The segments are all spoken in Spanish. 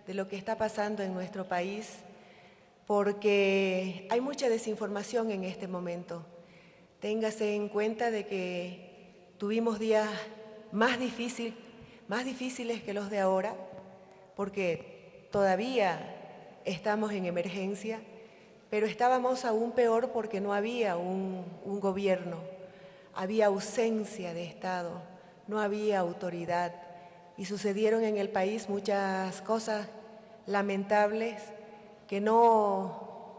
de lo que está pasando en nuestro país, porque hay mucha desinformación en este momento. Téngase en cuenta de que tuvimos días más difíciles que los de ahora, porque todavía estamos en emergencia, pero estábamos aún peor porque no había un gobierno, había ausencia de Estado, no había autoridad y sucedieron en el país muchas cosas lamentables que no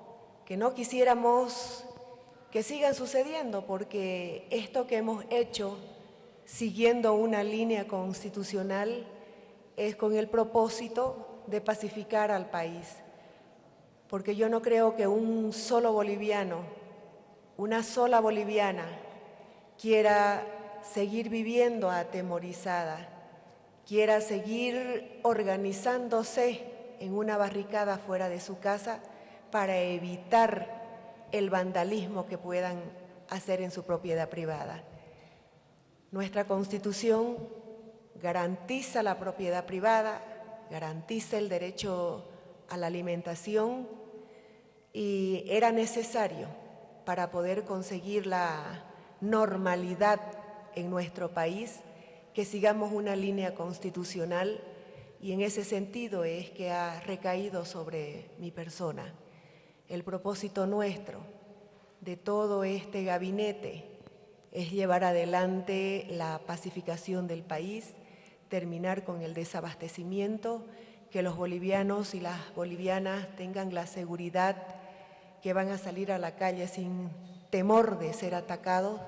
quisiéramos que sigan sucediendo, porque esto que hemos hecho siguiendo una línea constitucional es con el propósito de pacificar al país, porque yo no creo que un solo boliviano, una sola boliviana quiera seguir viviendo atemorizada, quiera seguir organizándose en una barricada fuera de su casa para evitar el vandalismo que puedan hacer en su propiedad privada. Nuestra Constitución garantiza la propiedad privada, garantiza el derecho a la alimentación y era necesario para poder conseguir la normalidad en nuestro país que sigamos una línea constitucional, y en ese sentido es que ha recaído sobre mi persona. El propósito nuestro, de todo este gabinete, es llevar adelante la pacificación del país, terminar con el desabastecimiento, que los bolivianos y las bolivianas tengan la seguridad que van a salir a la calle sin temor de ser atacados,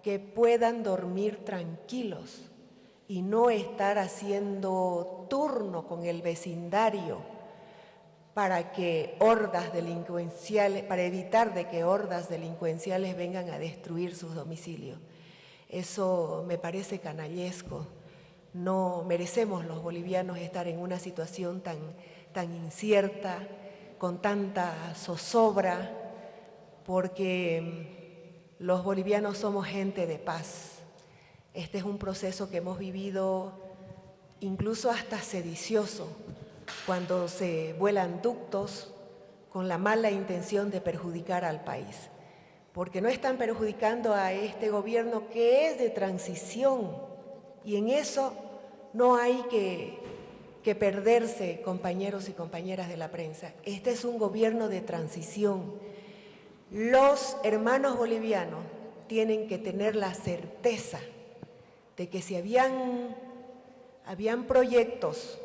que puedan dormir tranquilos y no estar haciendo turno con el vecindario para que hordas delincuenciales, para evitar de que hordas delincuenciales vengan a destruir sus domicilios. Eso me parece canallesco. No merecemos los bolivianos estar en una situación tan incierta, con tanta zozobra, porque los bolivianos somos gente de paz. Este es un proceso que hemos vivido incluso hasta sedicioso, cuando se vuelan ductos con la mala intención de perjudicar al país, porque no están perjudicando a este gobierno que es de transición, y en eso no hay que perderse, compañeros y compañeras de la prensa. Este es un gobierno de transición. Los hermanos bolivianos tienen que tener la certeza de que si habían proyectos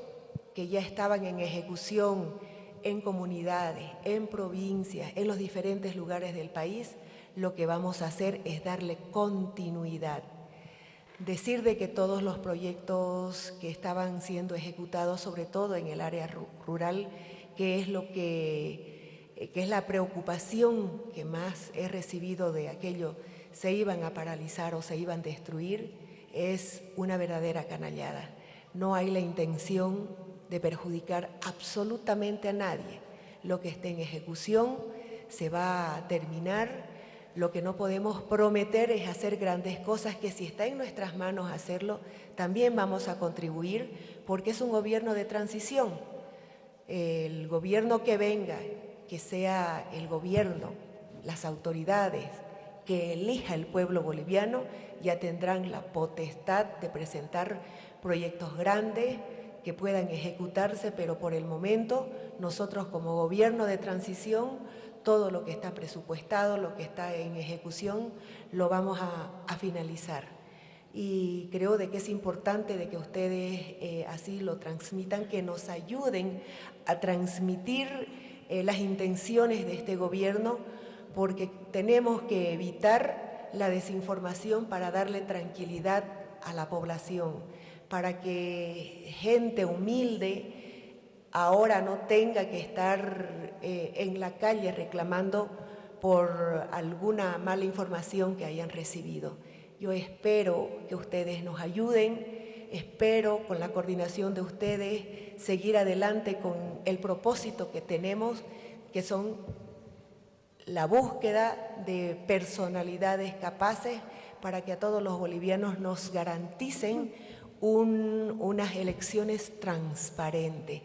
que ya estaban en ejecución en comunidades, en provincias, en los diferentes lugares del país, lo que vamos a hacer es darle continuidad. Decir de que todos los proyectos que estaban siendo ejecutados, sobre todo en el área rural, que es la preocupación que más he recibido de aquello, se iban a paralizar o se iban a destruir, es una verdadera canallada. No hay la intención de perjudicar absolutamente a nadie. Lo que esté en ejecución se va a terminar. Lo que no podemos prometer es hacer grandes cosas, que si está en nuestras manos hacerlo, también vamos a contribuir, porque es un gobierno de transición. El gobierno que venga, que sea el gobierno, las autoridades que elija el pueblo boliviano, ya tendrán la potestad de presentar proyectos grandes que puedan ejecutarse, pero por el momento nosotros como gobierno de transición, todo lo que está presupuestado, lo que está en ejecución, lo vamos a finalizar. Y creo de que es importante de que ustedes así lo transmitan, que nos ayuden a transmitir las intenciones de este gobierno, porque tenemos que evitar la desinformación para darle tranquilidad a la población, para que gente humilde ahora no tenga que estar en la calle reclamando por alguna mala información que hayan recibido. Yo espero que ustedes nos ayuden, espero con la coordinación de ustedes seguir adelante con el propósito que tenemos, que son la búsqueda de personalidades capaces para que a todos los bolivianos nos garanticen unas elecciones transparentes.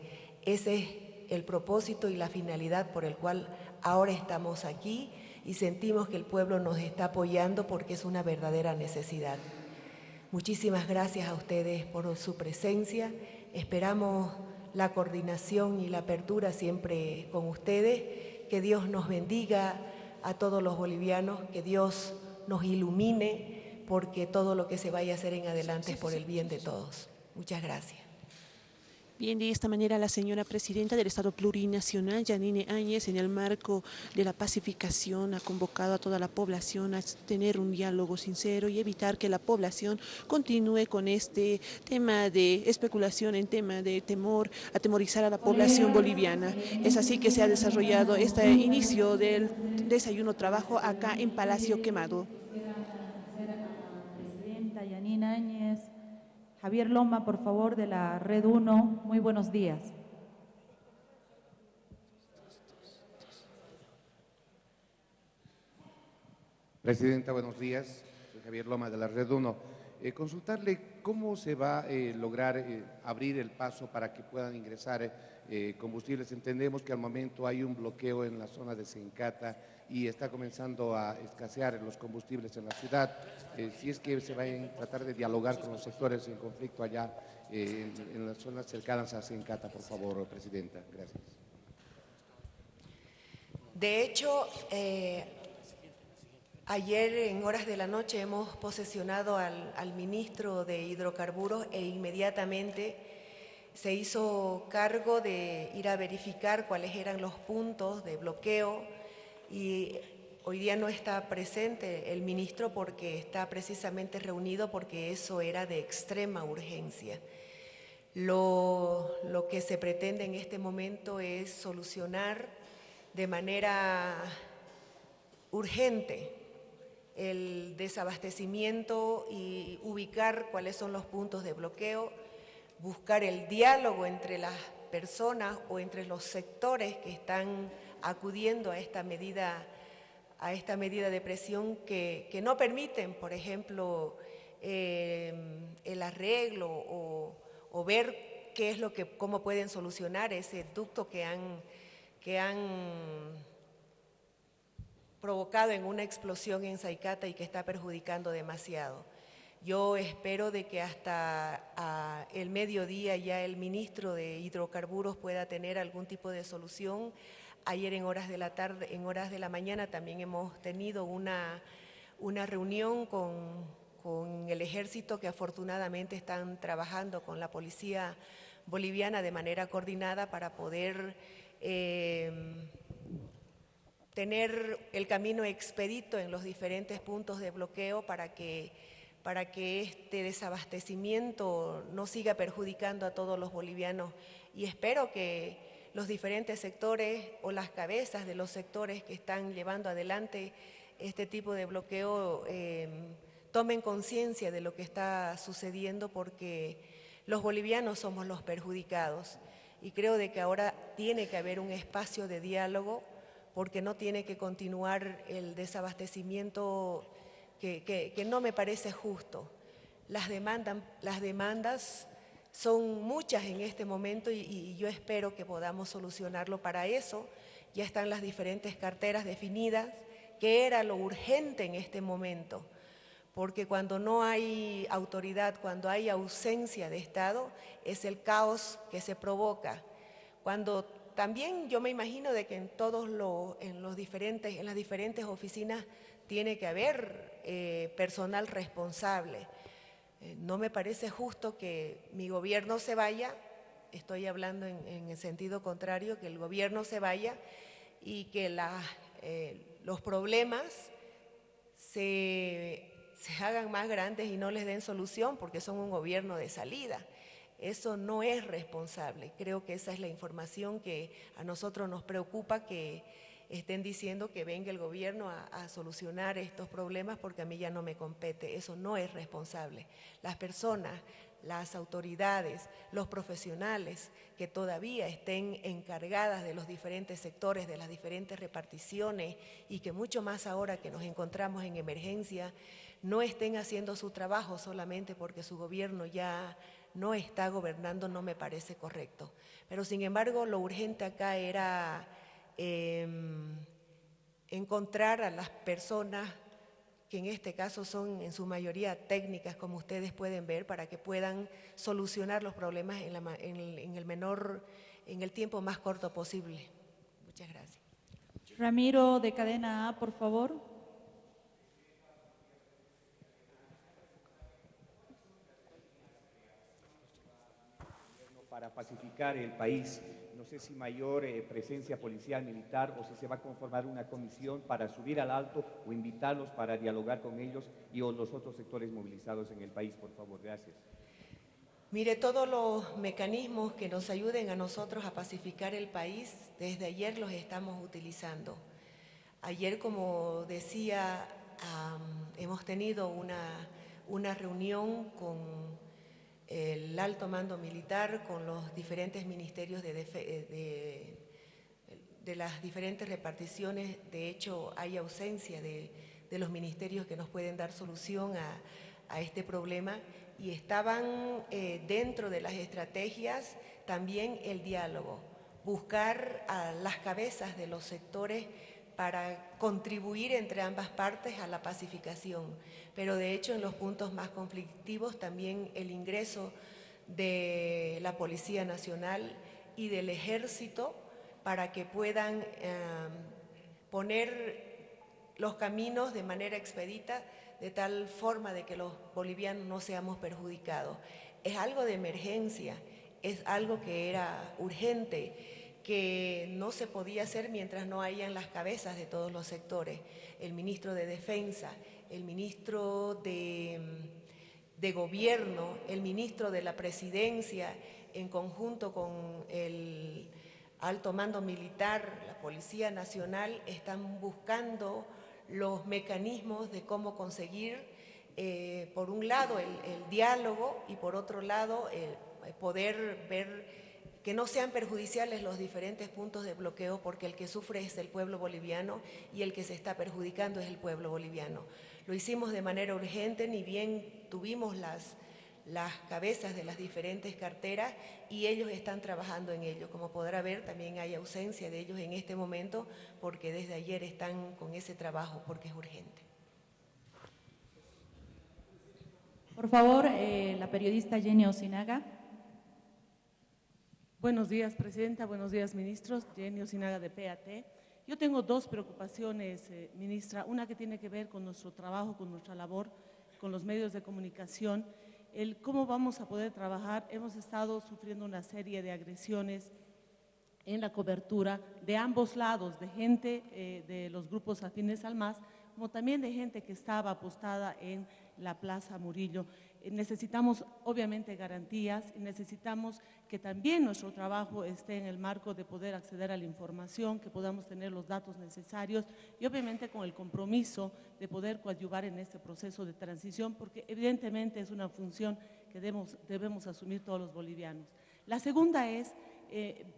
Ese es el propósito y la finalidad por el cual ahora estamos aquí y sentimos que el pueblo nos está apoyando porque es una verdadera necesidad. Muchísimas gracias a ustedes por su presencia. Esperamos la coordinación y la apertura siempre con ustedes. Que Dios nos bendiga a todos los bolivianos, que Dios nos ilumine, porque todo lo que se vaya a hacer en adelante es por el bien de todos. Muchas gracias. Bien, de esta manera la señora presidenta del Estado Plurinacional, Yanine Áñez, en el marco de la pacificación, ha convocado a toda la población a tener un diálogo sincero y evitar que la población continúe con este tema de especulación, en tema de temor, atemorizar a la población boliviana. Es así que se ha desarrollado este inicio del desayuno trabajo acá en Palacio Quemado. Presidenta Yanine Áñez. Javier Loma, por favor, de la Red 1. Muy buenos días. Presidenta, buenos días. Soy Javier Loma de la Red 1. Consultarle cómo se va a lograr abrir el paso para que puedan ingresar combustibles. Entendemos que al momento hay un bloqueo en la zona de Sencata y está comenzando a escasear los combustibles en la ciudad. Si es que se va a tratar de dialogar con los sectores en conflicto allá en las zonas cercanas a Sencata, por favor, Presidenta. Gracias. De hecho, ayer en horas de la noche hemos posesionado al ministro de Hidrocarburos e inmediatamente se hizo cargo de ir a verificar cuáles eran los puntos de bloqueo y hoy día no está presente el ministro porque está precisamente reunido porque eso era de extrema urgencia. Lo que se pretende en este momento es solucionar de manera urgente el desabastecimiento y ubicar cuáles son los puntos de bloqueo, buscar el diálogo entre las personas o entre los sectores que están acudiendo a esta medida de presión que no permiten, por ejemplo, el arreglo o ver qué es cómo pueden solucionar ese ducto que han provocado en una explosión en Saicata y que está perjudicando demasiado. Yo espero de que hasta el mediodía ya el ministro de Hidrocarburos pueda tener algún tipo de solución. Ayer en horas de la tarde, en horas de la mañana también hemos tenido una reunión con el ejército que afortunadamente están trabajando con la policía boliviana de manera coordinada para poder tener el camino expedito en los diferentes puntos de bloqueo para que este desabastecimiento no siga perjudicando a todos los bolivianos. Y espero que los diferentes sectores o las cabezas de los sectores que están llevando adelante este tipo de bloqueo tomen conciencia de lo que está sucediendo porque los bolivianos somos los perjudicados. Y creo de que ahora tiene que haber un espacio de diálogo porque no tiene que continuar el desabastecimiento que no me parece justo. Las demandas son muchas en este momento y yo espero que podamos solucionarlo. Para eso ya están las diferentes carteras definidas, que era lo urgente en este momento, porque cuando no hay autoridad, cuando hay ausencia de Estado, es el caos que se provoca. Cuando también yo me imagino de que en las diferentes oficinas tiene que haber personal responsable. No me parece justo que mi gobierno se vaya, estoy hablando en el sentido contrario, que el gobierno se vaya y que los problemas se hagan más grandes y no les den solución porque son un gobierno de salida. Eso no es responsable. Creo que esa es la información que a nosotros nos preocupa, que estén diciendo que venga el gobierno a solucionar estos problemas porque a mí ya no me compete. Eso no es responsable. Las personas, las autoridades, los profesionales que todavía estén encargadas de los diferentes sectores, de las diferentes reparticiones y que mucho más ahora que nos encontramos en emergencia, no estén haciendo su trabajo solamente porque su gobierno ya no está gobernando no me parece correcto. Pero sin embargo, lo urgente acá era encontrar a las personas que en este caso son en su mayoría técnicas, como ustedes pueden ver, para que puedan solucionar los problemas en el tiempo más corto posible. Muchas gracias. Ramiro, de Cadena A, por favor. Para pacificar el país, no sé si mayor presencia policial, militar, o si se va a conformar una comisión para subir al alto o invitarlos para dialogar con ellos y o los otros sectores movilizados en el país, por favor. Gracias. Mire, todos los mecanismos que nos ayuden a nosotros a pacificar el país, desde ayer los estamos utilizando. Ayer, como decía, hemos tenido una reunión con el alto mando militar, con los diferentes ministerios de las diferentes reparticiones. De hecho, hay ausencia de los ministerios que nos pueden dar solución a este problema, y estaban dentro de las estrategias también el diálogo, buscar a las cabezas de los sectores para contribuir entre ambas partes a la pacificación. Pero de hecho en los puntos más conflictivos también el ingreso de la Policía Nacional y del Ejército para que puedan poner los caminos de manera expedita, de tal forma de que los bolivianos no seamos perjudicados. Es algo de emergencia, es algo que era urgente, que no se podía hacer mientras no hayan las cabezas de todos los sectores. El ministro de Defensa, el ministro de Gobierno, el ministro de la Presidencia, en conjunto con el alto mando militar, la Policía Nacional, están buscando los mecanismos de cómo conseguir, por un lado, el diálogo y por otro lado, poder ver que no sean perjudiciales los diferentes puntos de bloqueo, porque el que sufre es el pueblo boliviano y el que se está perjudicando es el pueblo boliviano. Lo hicimos de manera urgente, ni bien tuvimos las cabezas de las diferentes carteras y ellos están trabajando en ello. Como podrá ver, también hay ausencia de ellos en este momento porque desde ayer están con ese trabajo porque es urgente. Por favor, la periodista Jenny Osinaga. Buenos días, Presidenta. Buenos días, ministros. Jenny Osinaga, de PAT. Yo tengo dos preocupaciones, ministra. Una que tiene que ver con nuestro trabajo, con nuestra labor, con los medios de comunicación. El cómo vamos a poder trabajar. Hemos estado sufriendo una serie de agresiones en la cobertura de ambos lados, de gente de los grupos afines al MAS, como también de gente que estaba apostada en la Plaza Murillo. Necesitamos obviamente garantías y necesitamos que también nuestro trabajo esté en el marco de poder acceder a la información, que podamos tener los datos necesarios y obviamente con el compromiso de poder coadyuvar en este proceso de transición, porque evidentemente es una función que debemos asumir todos los bolivianos. La segunda es,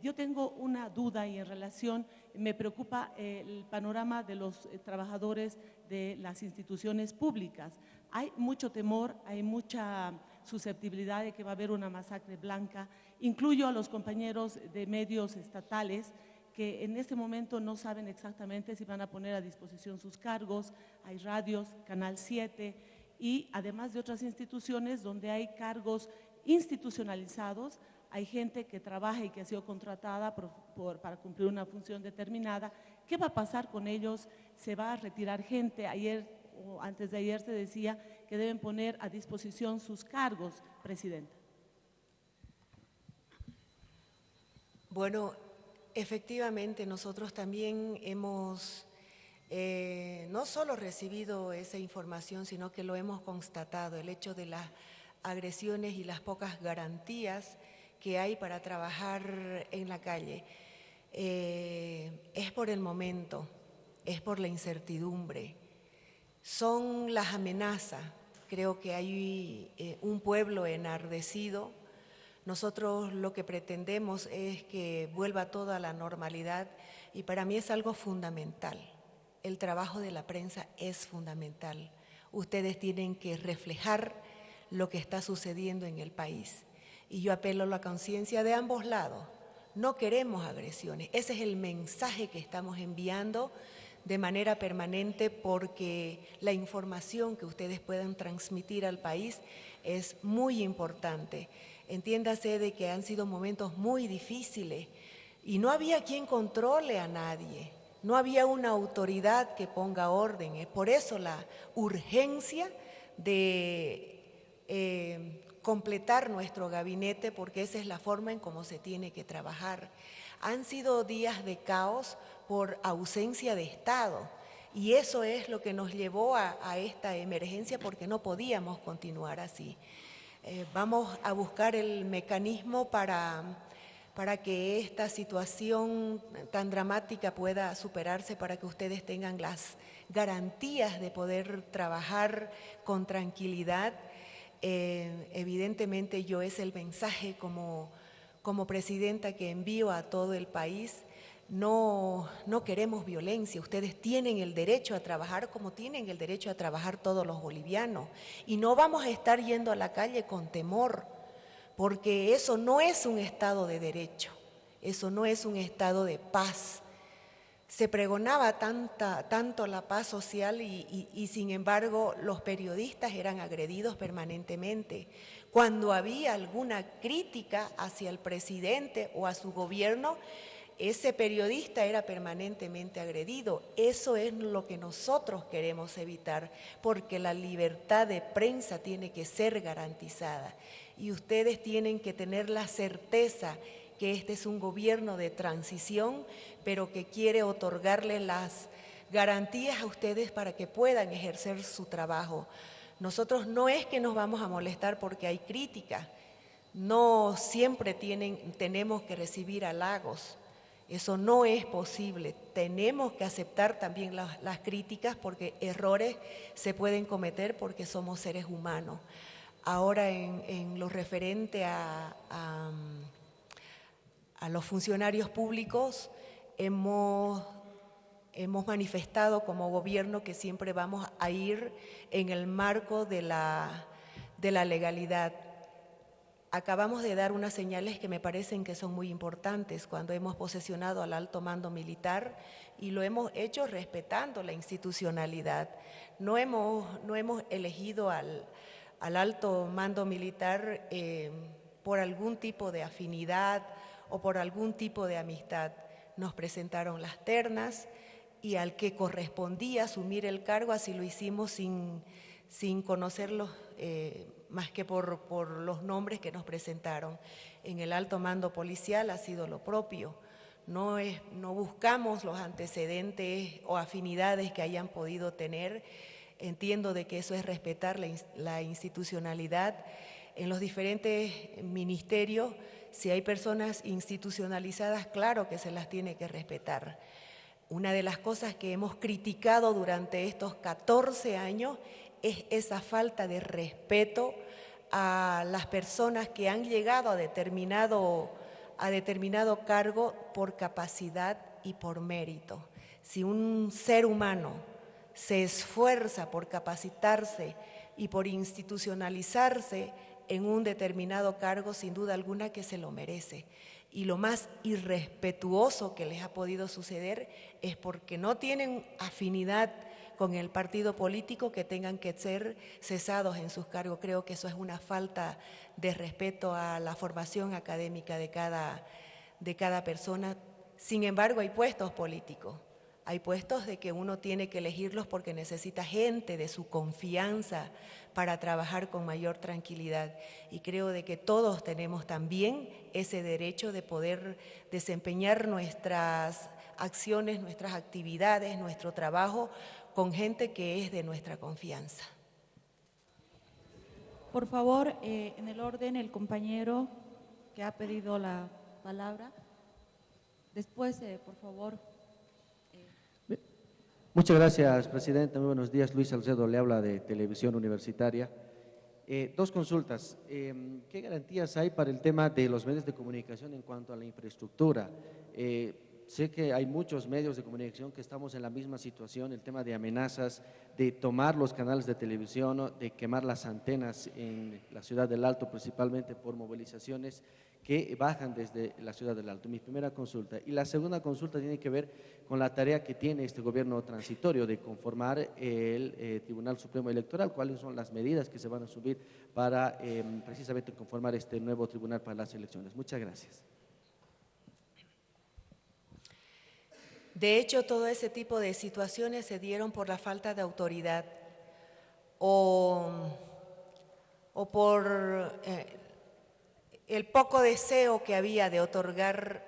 yo tengo una duda y en relación, me preocupa el panorama de los trabajadores de las instituciones públicas. Hay mucho temor, hay mucha susceptibilidad de que va a haber una masacre blanca. Incluyo a los compañeros de medios estatales que en este momento no saben exactamente si van a poner a disposición sus cargos. Hay radios, Canal 7 y además de otras instituciones donde hay cargos institucionalizados. Hay gente que trabaja y que ha sido contratada para cumplir una función determinada. ¿Qué va a pasar con ellos? ¿Se va a retirar gente? Ayer o antes de ayer se decía que deben poner a disposición sus cargos, Presidenta. Bueno, efectivamente nosotros también hemos no solo recibido esa información, sino que lo hemos constatado, el hecho de las agresiones y las pocas garantías que hay para trabajar en la calle. Es por el momento, es por la incertidumbre, son las amenazas. Creo que hay un pueblo enardecido. Nosotros lo que pretendemos es que vuelva toda la normalidad y para mí es algo fundamental. El trabajo de la prensa es fundamental. Ustedes tienen que reflejar lo que está sucediendo en el país. Y yo apelo a la conciencia de ambos lados. No queremos agresiones. Ese es el mensaje que estamos enviando de manera permanente, porque la información que ustedes puedan transmitir al país es muy importante. Entiéndase de que han sido momentos muy difíciles y no había quien controle a nadie, no había una autoridad que ponga orden. Es por eso la urgencia de completar nuestro gabinete, porque esa es la forma en cómo se tiene que trabajar. Han sido días de caos por ausencia de Estado, y eso es lo que nos llevó a esta emergencia, porque no podíamos continuar así. Vamos a buscar el mecanismo para que esta situación tan dramática pueda superarse, para que ustedes tengan las garantías de poder trabajar con tranquilidad. Evidentemente yo es el mensaje como presidenta que envío a todo el país. No queremos violencia. Ustedes tienen el derecho a trabajar como tienen el derecho a trabajar todos los bolivianos. Y no vamos a estar yendo a la calle con temor, porque eso no es un Estado de derecho, eso no es un Estado de paz. Se pregonaba tanto la paz social y sin embargo los periodistas eran agredidos permanentemente. Cuando había alguna crítica hacia el presidente o a su gobierno, ese periodista era permanentemente agredido. Eso es lo que nosotros queremos evitar, porque la libertad de prensa tiene que ser garantizada. Y ustedes tienen que tener la certeza que este es un gobierno de transición, pero que quiere otorgarle las garantías a ustedes para que puedan ejercer su trabajo. Nosotros no es que nos vamos a molestar porque hay crítica, no siempre tenemos que recibir halagos. Eso no es posible. Tenemos que aceptar también las críticas, porque errores se pueden cometer porque somos seres humanos. Ahora en lo referente a los funcionarios públicos, hemos manifestado como gobierno que siempre vamos a ir en el marco de la legalidad. Acabamos de dar unas señales que me parecen que son muy importantes cuando hemos posesionado al alto mando militar, y lo hemos hecho respetando la institucionalidad. No hemos elegido al alto mando militar por algún tipo de afinidad o por algún tipo de amistad. Nos presentaron las ternas y al que correspondía asumir el cargo, así lo hicimos sin conocerlos más que por los nombres que nos presentaron. En el alto mando policial ha sido lo propio. No buscamos los antecedentes o afinidades que hayan podido tener. Entiendo de que eso es respetar la institucionalidad. En los diferentes ministerios, si hay personas institucionalizadas, claro que se las tiene que respetar. Una de las cosas que hemos criticado durante estos 14 años es esa falta de respeto a las personas que han llegado a determinado cargo por capacidad y por mérito. Si un ser humano se esfuerza por capacitarse y por institucionalizarse en un determinado cargo, sin duda alguna que se lo merece. Y lo más irrespetuoso que les ha podido suceder es porque no tienen afinidad con el partido político, que tengan que ser cesados en sus cargos. Creo que eso es una falta de respeto a la formación académica de cada persona. Sin embargo, hay puestos políticos, hay puestos de que uno tiene que elegirlos porque necesita gente de su confianza para trabajar con mayor tranquilidad. Y creo de que todos tenemos también ese derecho de poder desempeñar nuestras acciones, nuestras actividades, nuestro trabajo con gente que es de nuestra confianza. Por favor, en el orden, el compañero que ha pedido la palabra. Después, por favor. Muchas gracias, presidenta. Muy buenos días. Luis Salcedo le habla de Televisión Universitaria. Dos consultas. ¿Qué garantías hay para el tema de los medios de comunicación en cuanto a la infraestructura? sé que hay muchos medios de comunicación que estamos en la misma situación, el tema de amenazas, de tomar los canales de televisión, ¿no?, de quemar las antenas en la ciudad del Alto, principalmente por movilizaciones que bajan desde la ciudad del Alto. Mi primera consulta. Y la segunda consulta tiene que ver con la tarea que tiene este gobierno transitorio de conformar el Tribunal Supremo Electoral. ¿Cuáles son las medidas que se van a subir para precisamente conformar este nuevo tribunal para las elecciones? Muchas gracias. De hecho, todo ese tipo de situaciones se dieron por la falta de autoridad o por el poco deseo que había de otorgar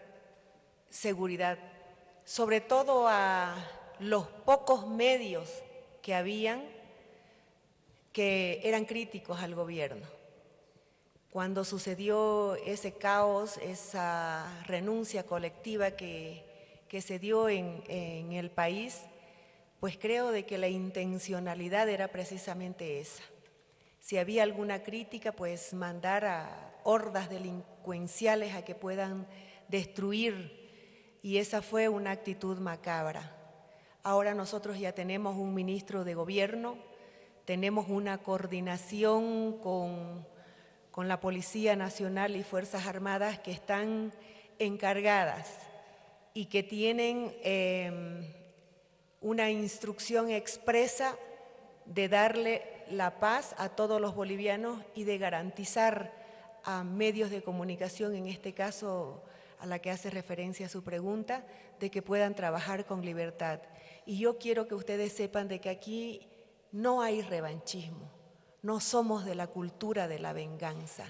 seguridad, sobre todo a los pocos medios que habían que eran críticos al gobierno. Cuando sucedió ese caos, esa renuncia colectiva que se dio en el país, pues creo de que la intencionalidad era precisamente esa. Si había alguna crítica, pues mandar a hordas delincuenciales a que puedan destruir, y esa fue una actitud macabra. Ahora nosotros ya tenemos un ministro de gobierno, tenemos una coordinación con la Policía Nacional y Fuerzas Armadas que están encargadas y que tienen una instrucción expresa de darle la paz a todos los bolivianos y de garantizar a medios de comunicación, en este caso a la que hace referencia a su pregunta, de que puedan trabajar con libertad. Y yo quiero que ustedes sepan de que aquí no hay revanchismo, no somos de la cultura de la venganza.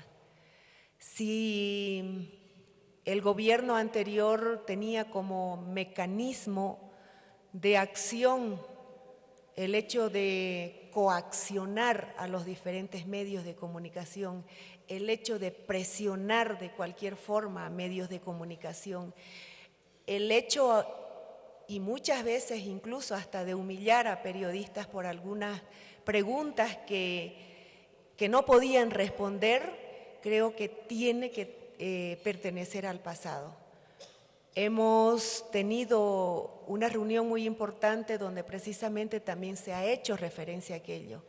Si el gobierno anterior tenía como mecanismo de acción el hecho de coaccionar a los diferentes medios de comunicación, el hecho de presionar de cualquier forma a medios de comunicación, el hecho, y muchas veces incluso hasta de humillar a periodistas por algunas preguntas que no podían responder, creo que tiene que pertenecer al pasado. Hemos tenido una reunión muy importante donde precisamente también se ha hecho referencia a aquello.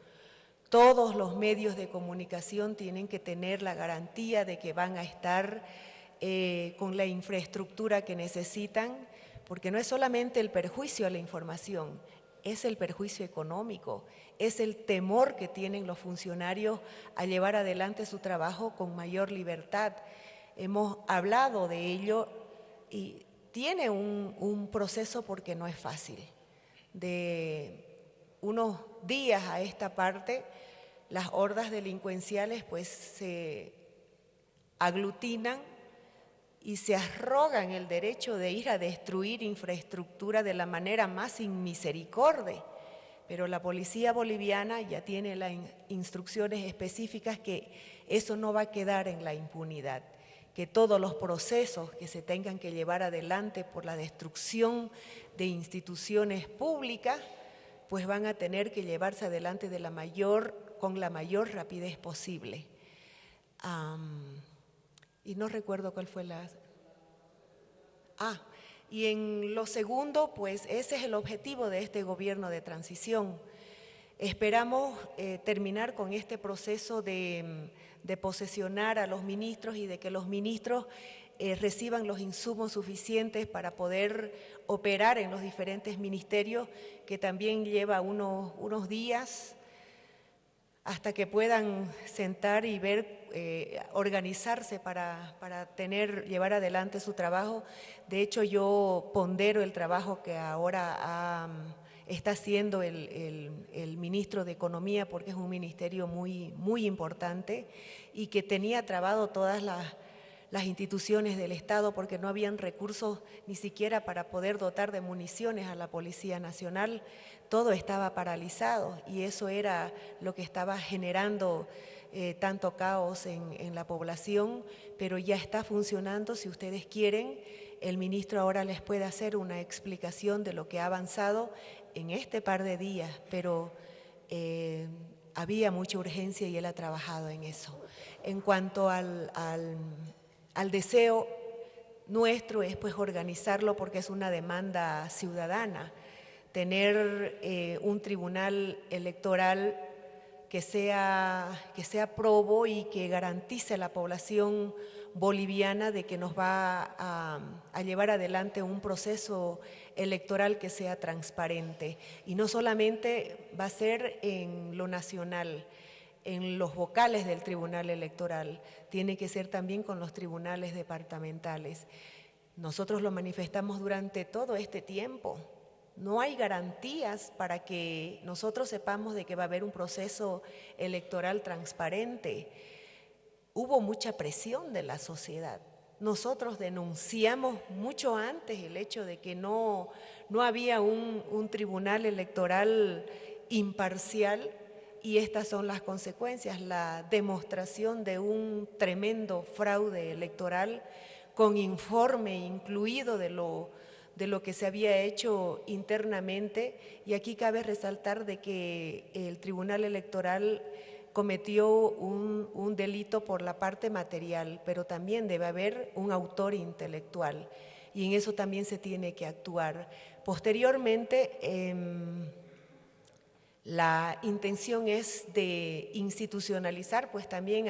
Todos los medios de comunicación tienen que tener la garantía de que van a estar con la infraestructura que necesitan, porque no es solamente el perjuicio a la información, es el perjuicio económico, es el temor que tienen los funcionarios a llevar adelante su trabajo con mayor libertad. Hemos hablado de ello y tiene un proceso porque no es fácil. De unos días a esta parte, las hordas delincuenciales pues se aglutinan y se arrogan el derecho de ir a destruir infraestructura de la manera más sin misericordia. Pero la policía boliviana ya tiene las instrucciones específicas que eso no va a quedar en la impunidad, que todos los procesos que se tengan que llevar adelante por la destrucción de instituciones públicas, pues van a tener que llevarse adelante con la mayor rapidez posible. Y no recuerdo cuál fue la... y en lo segundo, pues ese es el objetivo de este gobierno de transición. Esperamos terminar con este proceso de posesionar a los ministros y de que los ministros reciban los insumos suficientes para poder operar en los diferentes ministerios, que también lleva unos días hasta que puedan sentar y ver, organizarse para llevar adelante su trabajo. De hecho, yo pondero el trabajo que ahora está haciendo el ministro de Economía, porque es un ministerio muy, muy importante y que tenía trabado todas las instituciones del Estado porque no habían recursos ni siquiera para poder dotar de municiones a la Policía Nacional. Todo estaba paralizado y eso era lo que estaba generando tanto caos en la población, pero ya está funcionando. Si ustedes quieren, el ministro ahora les puede hacer una explicación de lo que ha avanzado en este par de días, pero había mucha urgencia y él ha trabajado en eso. En cuanto al deseo, nuestro es pues organizarlo porque es una demanda ciudadana, tener un tribunal electoral que sea probo y que garantice a la población boliviana de que nos va a llevar adelante un proceso electoral que sea transparente. Y no solamente va a ser en lo nacional, en los vocales del Tribunal Electoral, tiene que ser también con los tribunales departamentales. Nosotros lo manifestamos durante todo este tiempo. No hay garantías para que nosotros sepamos de que va a haber un proceso electoral transparente. Hubo mucha presión de la sociedad. Nosotros denunciamos mucho antes el hecho de que no había un tribunal electoral imparcial, y estas son las consecuencias, la demostración de un tremendo fraude electoral con informe incluido de lo que se había hecho internamente. Y aquí cabe resaltar de que el Tribunal Electoral cometió un delito por la parte material, pero también debe haber un autor intelectual, y en eso también se tiene que actuar. Posteriormente, la intención es de institucionalizar pues también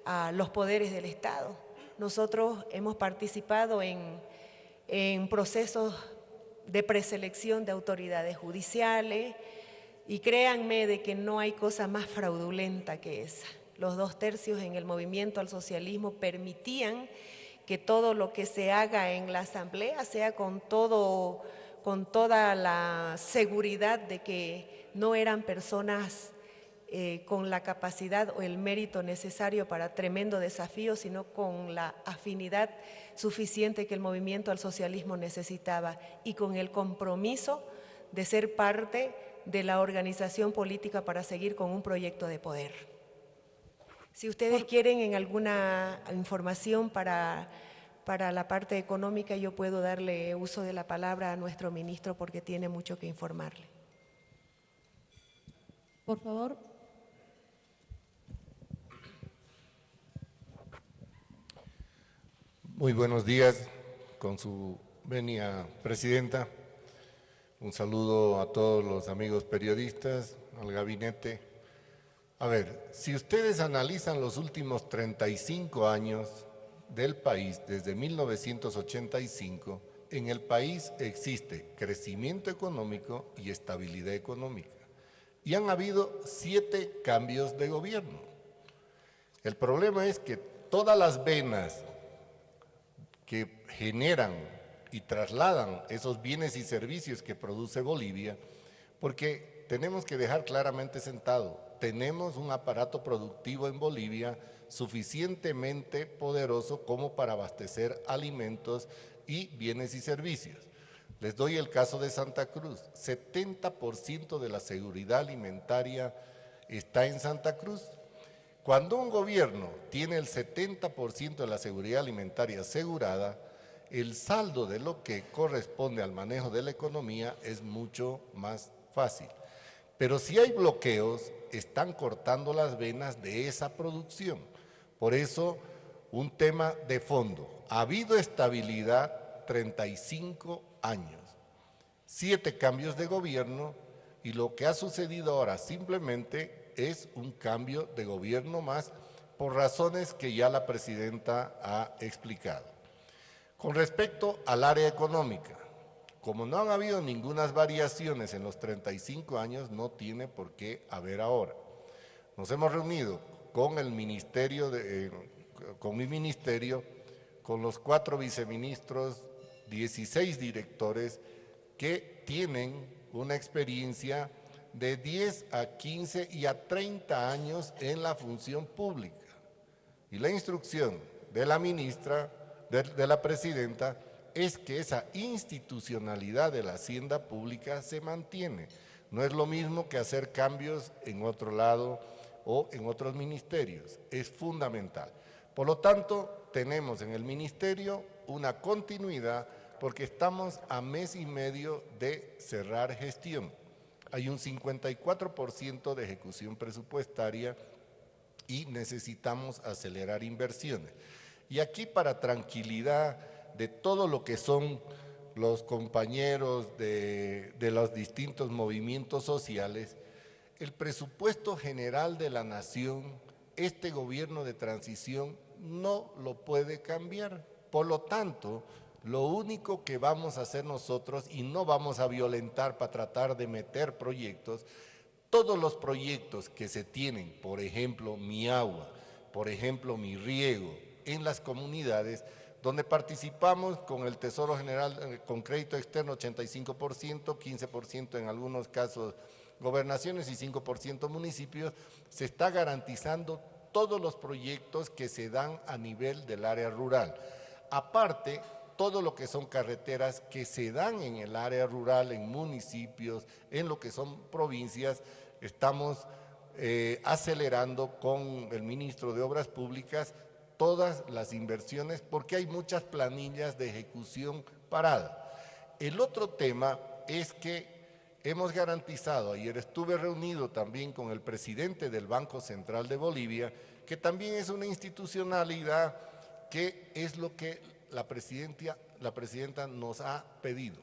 a los poderes del Estado. Nosotros hemos participado en procesos de preselección de autoridades judiciales, y créanme de que no hay cosa más fraudulenta que esa. Los 2/3 en el movimiento al socialismo permitían que todo lo que se haga en la asamblea sea con toda la seguridad de que no eran personas con la capacidad o el mérito necesario para tremendo desafío, sino con la afinidad suficiente que el movimiento al socialismo necesitaba, y con el compromiso de ser parte de la organización política para seguir con un proyecto de poder. Si ustedes quieren en alguna información para la parte económica, yo puedo darle uso de la palabra a nuestro ministro porque tiene mucho que informarle. Por favor. Muy buenos días, con su venia, presidenta. Un saludo a todos los amigos periodistas, al gabinete. A ver, si ustedes analizan los últimos 35 años del país, desde 1985, en el país existe crecimiento económico y estabilidad económica. Y han habido 7 cambios de gobierno. El problema es que todas las venas que generan y trasladan esos bienes y servicios que produce Bolivia, porque tenemos que dejar claramente sentado, tenemos un aparato productivo en Bolivia suficientemente poderoso como para abastecer alimentos y bienes y servicios. Les doy el caso de Santa Cruz, 70% de la seguridad alimentaria está en Santa Cruz. Cuando un gobierno tiene el 70% de la seguridad alimentaria asegurada, el saldo de lo que corresponde al manejo de la economía es mucho más fácil. Pero si hay bloqueos, están cortando las venas de esa producción. Por eso, un tema de fondo. Ha habido estabilidad 35 años, 7 cambios de gobierno, y lo que ha sucedido ahora simplemente es un cambio de gobierno más por razones que ya la presidenta ha explicado. Con respecto al área económica, como no han habido ninguna variaciones en los 35 años, no tiene por qué haber ahora. Nos hemos reunido con el ministerio, con mi ministerio, con los 4 viceministros, 16 directores que tienen una experiencia de 10 a 15 y a 30 años en la función pública. Y la instrucción de la ministra, de la presidenta, es que esa institucionalidad de la hacienda pública se mantiene. No es lo mismo que hacer cambios en otro lado o en otros ministerios, es fundamental. Por lo tanto, tenemos en el ministerio una continuidad porque estamos a mes y medio de cerrar gestión. Hay un 54% de ejecución presupuestaria y necesitamos acelerar inversiones. Y aquí, para tranquilidad de todo lo que son los compañeros de los distintos movimientos sociales, el presupuesto general de la nación, este gobierno de transición no lo puede cambiar. Por lo tanto, lo único que vamos a hacer nosotros, y no vamos a violentar para tratar de meter proyectos, todos los proyectos que se tienen, por ejemplo, Mi Agua, por ejemplo, Mi Riego, en las comunidades, donde participamos con el Tesoro General, con crédito externo 85%, 15% en algunos casos gobernaciones y 5% municipios, se está garantizando todos los proyectos que se dan a nivel del área rural. Aparte, todo lo que son carreteras que se dan en el área rural, en municipios, en lo que son provincias, estamos acelerando con el ministro de Obras Públicas todas las inversiones porque hay muchas planillas de ejecución parada. El otro tema es que hemos garantizado, ayer estuve reunido también con el presidente del Banco Central de Bolivia, que también es una institucionalidad que es lo que la presidenta nos ha pedido,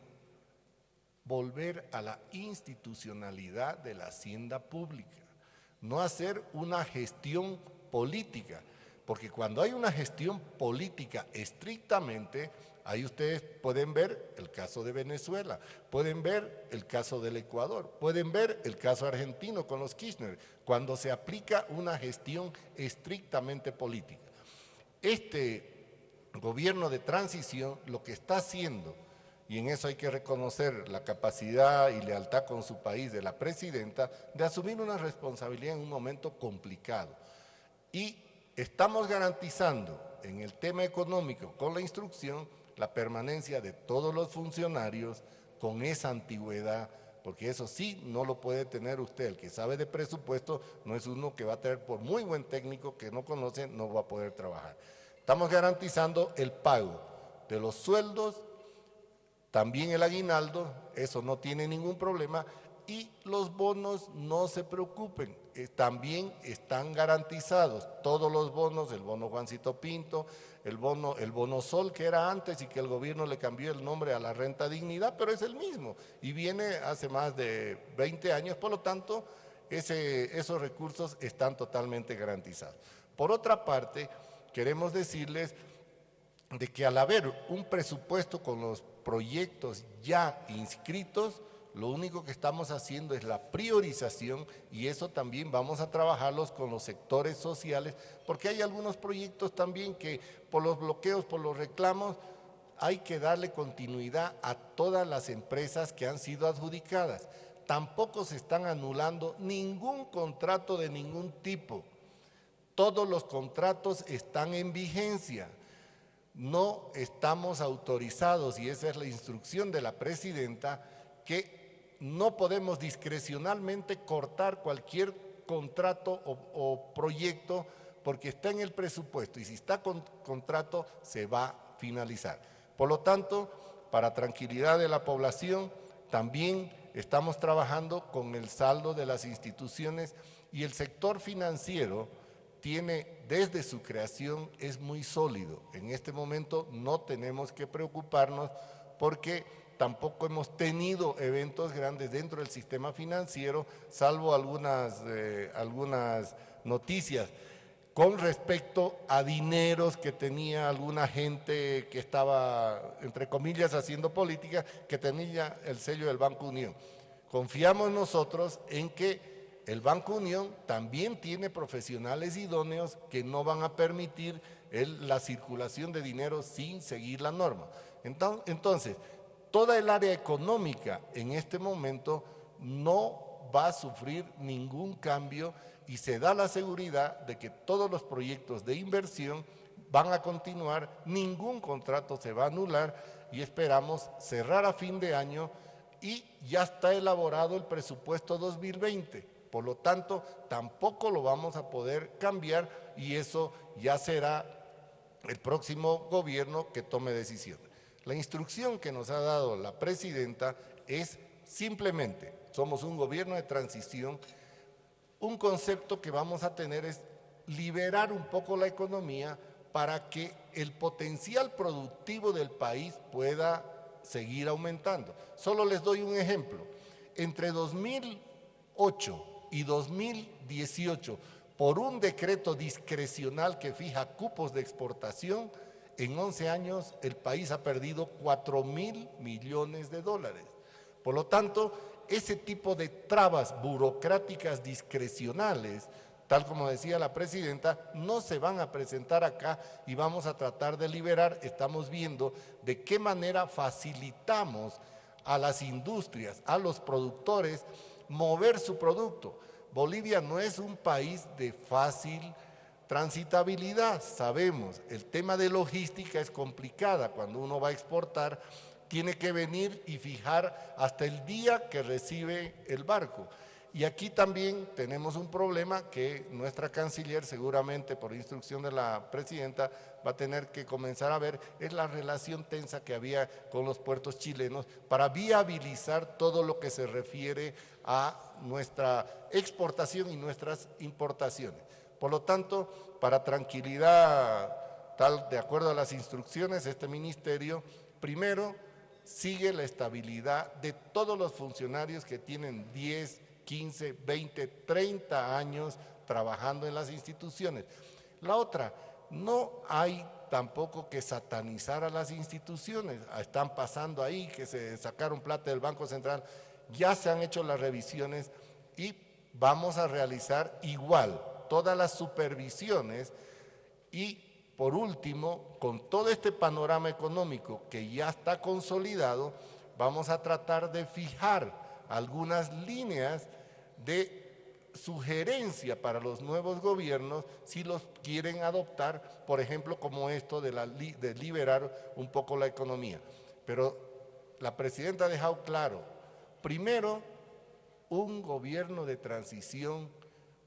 volver a la institucionalidad de la hacienda pública, no hacer una gestión política, porque cuando hay una gestión política estrictamente, ahí ustedes pueden ver el caso de Venezuela, pueden ver el caso del Ecuador, pueden ver el caso argentino con los Kirchner, cuando se aplica una gestión estrictamente política. Este gobierno de transición lo que está haciendo, y en eso hay que reconocer la capacidad y lealtad con su país de la presidenta, de asumir una responsabilidad en un momento complicado. Y estamos garantizando en el tema económico, con la instrucción, la permanencia de todos los funcionarios con esa antigüedad, porque eso sí no lo puede tener usted. El que sabe de presupuesto no es uno que va a tener, por muy buen técnico que no conoce, no va a poder trabajar. Estamos garantizando el pago de los sueldos, también el aguinaldo, eso no tiene ningún problema, y los bonos no se preocupen, también están garantizados, todos los bonos, el bono Juancito Pinto, el bono Sol que era antes y que el gobierno le cambió el nombre a la renta dignidad, pero es el mismo y viene hace más de 20 años, por lo tanto esos recursos están totalmente garantizados. Por otra parte, queremos decirles de que al haber un presupuesto con los proyectos ya inscritos, lo único que estamos haciendo es la priorización y eso también vamos a trabajarlos con los sectores sociales, porque hay algunos proyectos también que por los bloqueos, por los reclamos, hay que darle continuidad a todas las empresas que han sido adjudicadas. Tampoco se están anulando ningún contrato de ningún tipo. Todos los contratos están en vigencia. No estamos autorizados, y esa es la instrucción de la presidenta, que no podemos discrecionalmente cortar cualquier contrato o proyecto porque está en el presupuesto y si está con contrato se va a finalizar. Por lo tanto, para tranquilidad de la población, también estamos trabajando con el saldo de las instituciones y el sector financiero tiene, desde su creación, es muy sólido. En este momento no tenemos que preocuparnos porque tampoco hemos tenido eventos grandes dentro del sistema financiero, salvo algunas noticias con respecto a dineros que tenía alguna gente que estaba, entre comillas, haciendo política, que tenía el sello del Banco Unión. Confiamos nosotros en que el Banco Unión también tiene profesionales idóneos que no van a permitir la circulación de dinero sin seguir la norma. Entonces, toda el área económica en este momento no va a sufrir ningún cambio y se da la seguridad de que todos los proyectos de inversión van a continuar, ningún contrato se va a anular y esperamos cerrar a fin de año y ya está elaborado el presupuesto 2020. Por lo tanto, tampoco lo vamos a poder cambiar y eso ya será el próximo gobierno que tome decisiones. La instrucción que nos ha dado la presidenta es simplemente, somos un gobierno de transición, un concepto que vamos a tener es liberar un poco la economía para que el potencial productivo del país pueda seguir aumentando. Solo les doy un ejemplo. Entre 2008 y 2018, por un decreto discrecional que fija cupos de exportación, en 11 años el país ha perdido 4.000 millones de dólares. Por lo tanto, ese tipo de trabas burocráticas discrecionales, tal como decía la presidenta, no se van a presentar acá y vamos a tratar de liberar. Estamos viendo de qué manera facilitamos a las industrias, a los productores, mover su producto. Bolivia no es un país de fácil transitabilidad, sabemos, el tema de logística es complicada. Cuando uno va a exportar, tiene que venir y fijar hasta el día que recibe el barco. Y aquí también tenemos un problema que nuestra canciller, seguramente por instrucción de la presidenta, va a tener que comenzar a ver, es la relación tensa que había con los puertos chilenos para viabilizar todo lo que se refiere a nuestra exportación y nuestras importaciones. Por lo tanto, para tranquilidad, de acuerdo a las instrucciones, este ministerio, primero, sigue la estabilidad de todos los funcionarios que tienen 10, 15, 20, 30 años trabajando en las instituciones. La otra, no hay tampoco que satanizar a las instituciones. Están pasando ahí que se sacaron plata del Banco Central, ya se han hecho las revisiones y vamos a realizar igual todas las supervisiones. Y por último, con todo este panorama económico que ya está consolidado, vamos a tratar de fijar algunas líneas de sugerencia para los nuevos gobiernos si los quieren adoptar, por ejemplo, como esto de liberar un poco la economía. Pero la presidenta ha dejado claro, primero, un gobierno de transición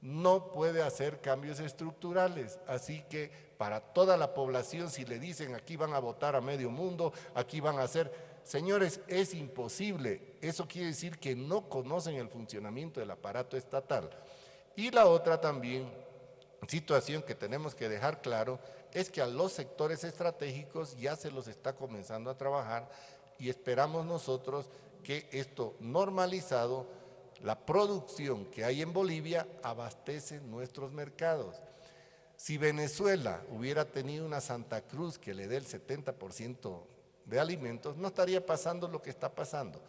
no puede hacer cambios estructurales, así que para toda la población, si le dicen aquí van a votar a medio mundo, aquí van a hacer, señores, es imposible. Eso quiere decir que no conocen el funcionamiento del aparato estatal. Y la otra también situación que tenemos que dejar claro es que a los sectores estratégicos ya se los está comenzando a trabajar y esperamos nosotros que esto normalizado, la producción que hay en Bolivia abastece nuestros mercados. Si Venezuela hubiera tenido una Santa Cruz que le dé el 70% de alimentos, no estaría pasando lo que está pasando.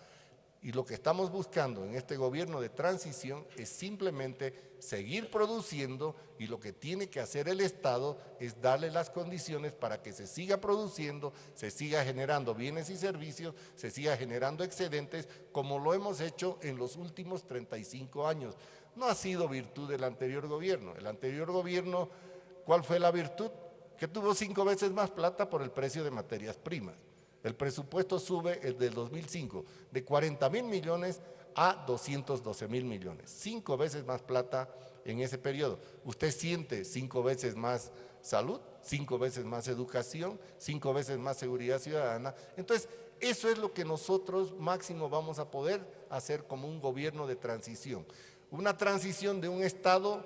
Y lo que estamos buscando en este gobierno de transición es simplemente seguir produciendo, y lo que tiene que hacer el Estado es darle las condiciones para que se siga produciendo, se siga generando bienes y servicios, se siga generando excedentes, como lo hemos hecho en los últimos 35 años. No ha sido virtud del anterior gobierno. El anterior gobierno, ¿cuál fue la virtud? Que tuvo 5 veces más plata por el precio de materias primas. El presupuesto sube, el del 2005, de 40.000 millones a 212.000 millones. 5 veces más plata en ese periodo. Usted siente 5 veces más salud, 5 veces más educación, 5 veces más seguridad ciudadana. Entonces, eso es lo que nosotros máximo vamos a poder hacer como un gobierno de transición. Una transición de un Estado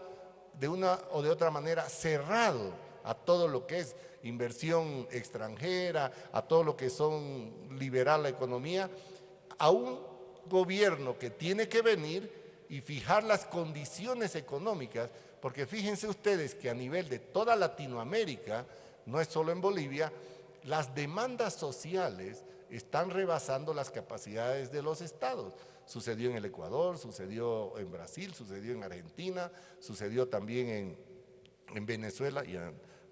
de una o de otra manera cerrado a todo lo que es inversión extranjera, a todo lo que son liberar la economía, a un gobierno que tiene que venir y fijar las condiciones económicas, porque fíjense ustedes que a nivel de toda Latinoamérica, no es solo en Bolivia, las demandas sociales están rebasando las capacidades de los estados. Sucedió en el Ecuador, sucedió en Brasil, sucedió en Argentina, sucedió también en Venezuela, y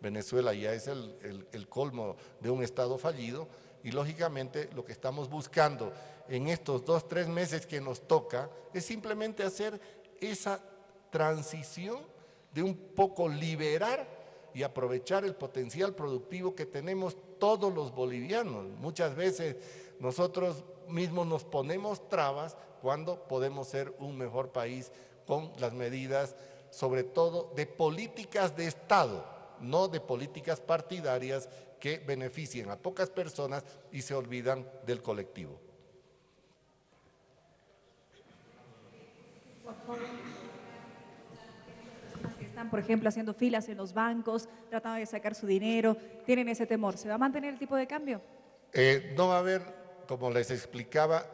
Venezuela ya es el colmo de un estado fallido, y lógicamente lo que estamos buscando en estos 2-3 meses que nos toca es simplemente hacer esa transición de un poco liberar y aprovechar el potencial productivo que tenemos todos los bolivianos. Muchas veces nosotros mismos nos ponemos trabas cuando podemos ser un mejor país con las medidas, sobre todo de políticas de Estado, no de políticas partidarias que beneficien a pocas personas y se olvidan del colectivo. están, por ejemplo, haciendo filas en los bancos, tratando de sacar su dinero, tienen ese temor. ¿Se va a mantener el tipo de cambio? No va a haber, como les explicaba,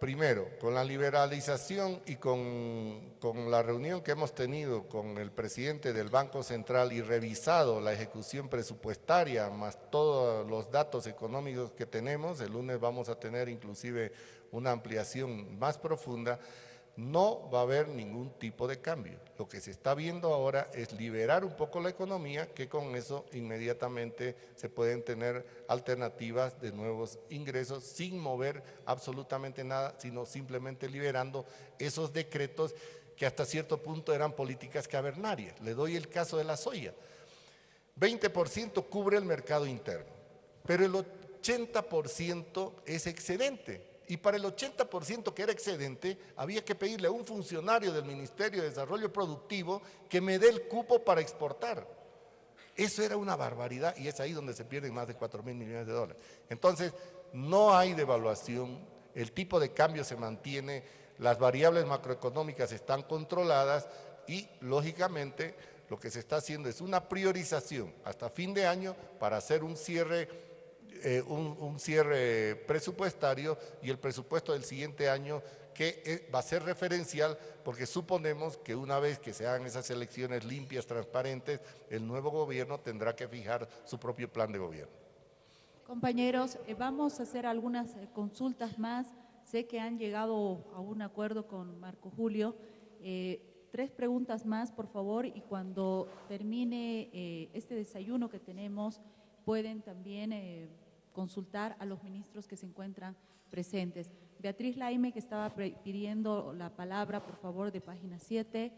primero, con la liberalización y con la reunión que hemos tenido con el presidente del Banco Central y revisado la ejecución presupuestaria, más todos los datos económicos que tenemos, el lunes vamos a tener inclusive una ampliación más profunda, no va a haber ningún tipo de cambio. Lo que se está viendo ahora es liberar un poco la economía, que con eso inmediatamente se pueden tener alternativas de nuevos ingresos sin mover absolutamente nada, sino simplemente liberando esos decretos que hasta cierto punto eran políticas cavernarias. Le doy el caso de la soya. 20% cubre el mercado interno, pero el 80% es excedente. Y para el 80% que era excedente, había que pedirle a un funcionario del Ministerio de Desarrollo Productivo que me dé el cupo para exportar. Eso era una barbaridad y es ahí donde se pierden más de 4.000 millones de dólares. Entonces, no hay devaluación, el tipo de cambio se mantiene, las variables macroeconómicas están controladas y, lógicamente, lo que se está haciendo es una priorización hasta fin de año para hacer un cierre presupuestario y el presupuesto del siguiente año que va a ser referencial porque suponemos que una vez que se hagan esas elecciones limpias, transparentes, el nuevo gobierno tendrá que fijar su propio plan de gobierno. Compañeros, vamos a hacer algunas consultas más. Sé que han llegado a un acuerdo con Marco Julio. 3 preguntas más, por favor, y cuando termine este desayuno que tenemos, pueden también consultar a los ministros que se encuentran presentes. Beatriz Laime, que estaba pidiendo la palabra, por favor, de página 7.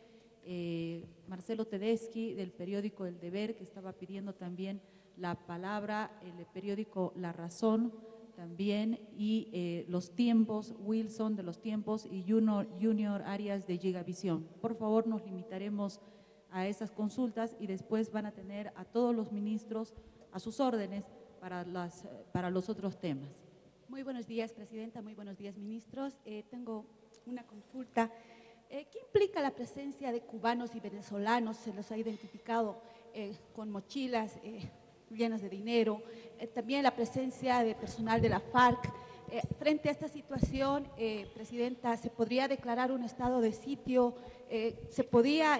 Marcelo Tedeschi, del periódico El Deber, que estaba pidiendo también la palabra, el periódico La Razón también, y Los Tiempos, Wilson de Los Tiempos y Junior Arias de Gigavisión. Por favor, nos limitaremos a esas consultas y después van a tener a todos los ministros a sus órdenes para los otros temas. Muy buenos días, Presidenta. Muy buenos días, ministros. Tengo una consulta. ¿Qué implica la presencia de cubanos y venezolanos? Se los ha identificado con mochilas llenas de dinero. También la presencia de personal de la FARC. Frente a esta situación, Presidenta, ¿se podría declarar un estado de sitio? ¿Se podía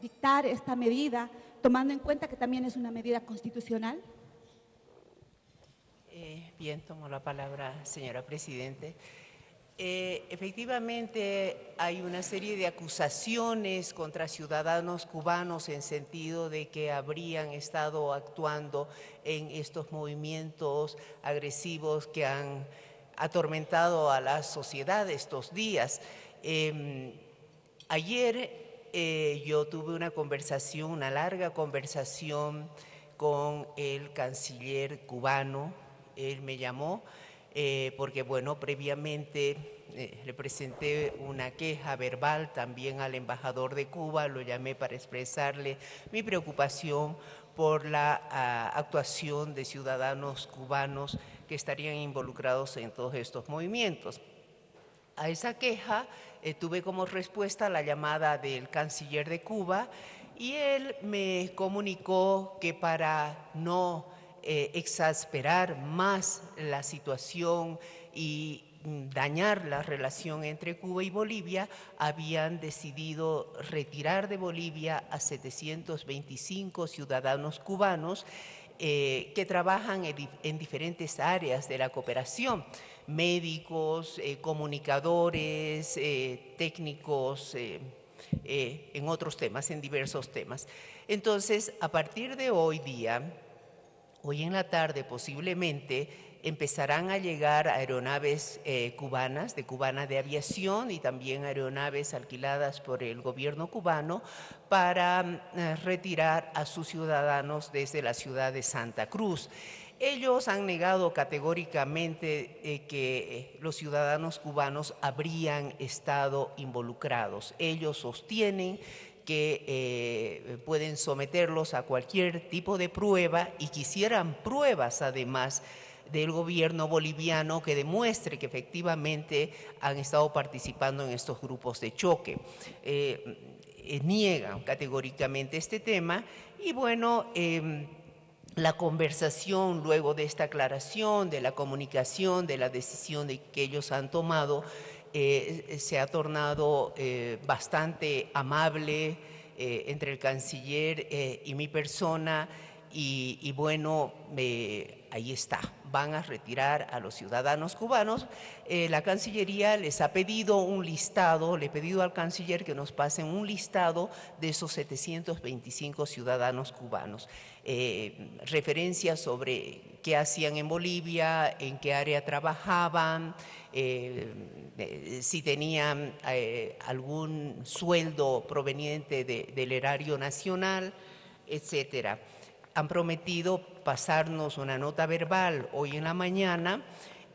dictar esta medida, tomando en cuenta que también es una medida constitucional? Bien, tomo la palabra, señora Presidente. Efectivamente, hay una serie de acusaciones contra ciudadanos cubanos en sentido de que habrían estado actuando en estos movimientos agresivos que han atormentado a la sociedad estos días. Ayer yo tuve una larga conversación con el canciller cubano. Él me llamó porque, bueno, previamente le presenté una queja verbal también al embajador de Cuba, lo llamé para expresarle mi preocupación por la actuación de ciudadanos cubanos que estarían involucrados en todos estos movimientos. A esa queja tuve como respuesta la llamada del canciller de Cuba y él me comunicó que para no exasperar más la situación y dañar la relación entre Cuba y Bolivia, habían decidido retirar de Bolivia a 725 ciudadanos cubanos que trabajan en diferentes áreas de la cooperación, médicos, comunicadores, técnicos, en otros temas, en diversos temas. Entonces, a partir de hoy día, hoy en la tarde posiblemente empezarán a llegar aeronaves cubanas, de Cubana de Aviación y también aeronaves alquiladas por el gobierno cubano para retirar a sus ciudadanos desde la ciudad de Santa Cruz. Ellos han negado categóricamente que los ciudadanos cubanos habrían estado involucrados. Ellos sostienen que pueden someterlos a cualquier tipo de prueba y quisieran pruebas además del gobierno boliviano que demuestre que efectivamente han estado participando en estos grupos de choque. niegan categóricamente este tema y bueno, la conversación luego de esta aclaración, de la comunicación, de la decisión que ellos han tomado, se ha tornado bastante amable entre el canciller y mi persona y bueno, ahí está, van a retirar a los ciudadanos cubanos. La Cancillería les ha pedido un listado, le he pedido al canciller que nos pasen un listado de esos 725 ciudadanos cubanos. Referencias sobre qué hacían en Bolivia, en qué área trabajaban, si tenían algún sueldo proveniente del erario nacional, etcétera. Han prometido pasarnos una nota verbal hoy en la mañana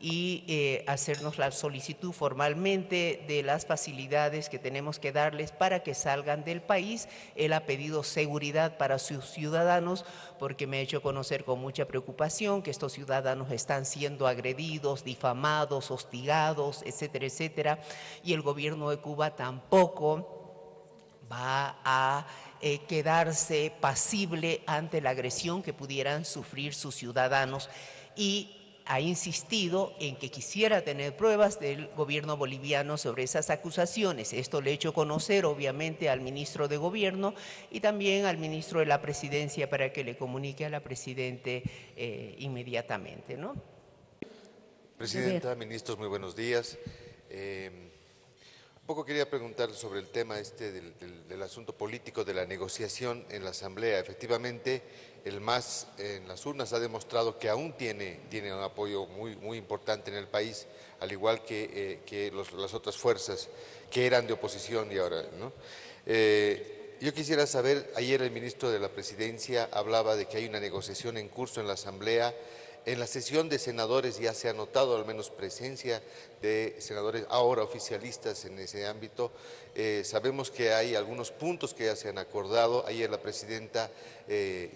y hacernos la solicitud formalmente de las facilidades que tenemos que darles para que salgan del país. Él ha pedido seguridad para sus ciudadanos porque me ha hecho conocer con mucha preocupación que estos ciudadanos están siendo agredidos, difamados, hostigados, etcétera, etcétera, y el gobierno de Cuba tampoco va a quedarse pasible ante la agresión que pudieran sufrir sus ciudadanos y ha insistido en que quisiera tener pruebas del gobierno boliviano sobre esas acusaciones. Esto le he hecho conocer obviamente al ministro de Gobierno y también al ministro de la Presidencia para que le comunique a la Presidente inmediatamente, ¿no? Presidenta, ministros, muy buenos días. Un poco quería preguntar sobre el tema del asunto político de la negociación en la Asamblea. Efectivamente, el MAS en las urnas ha demostrado que aún tiene un apoyo muy importante en el país, al igual que las otras fuerzas que eran de oposición y ahora, ¿no? Yo quisiera saber, ayer el ministro de la Presidencia hablaba de que hay una negociación en curso en la Asamblea. En la sesión de senadores ya se ha notado al menos presencia de senadores ahora oficialistas en ese ámbito. Sabemos que hay algunos puntos que ya se han acordado. Ayer la presidenta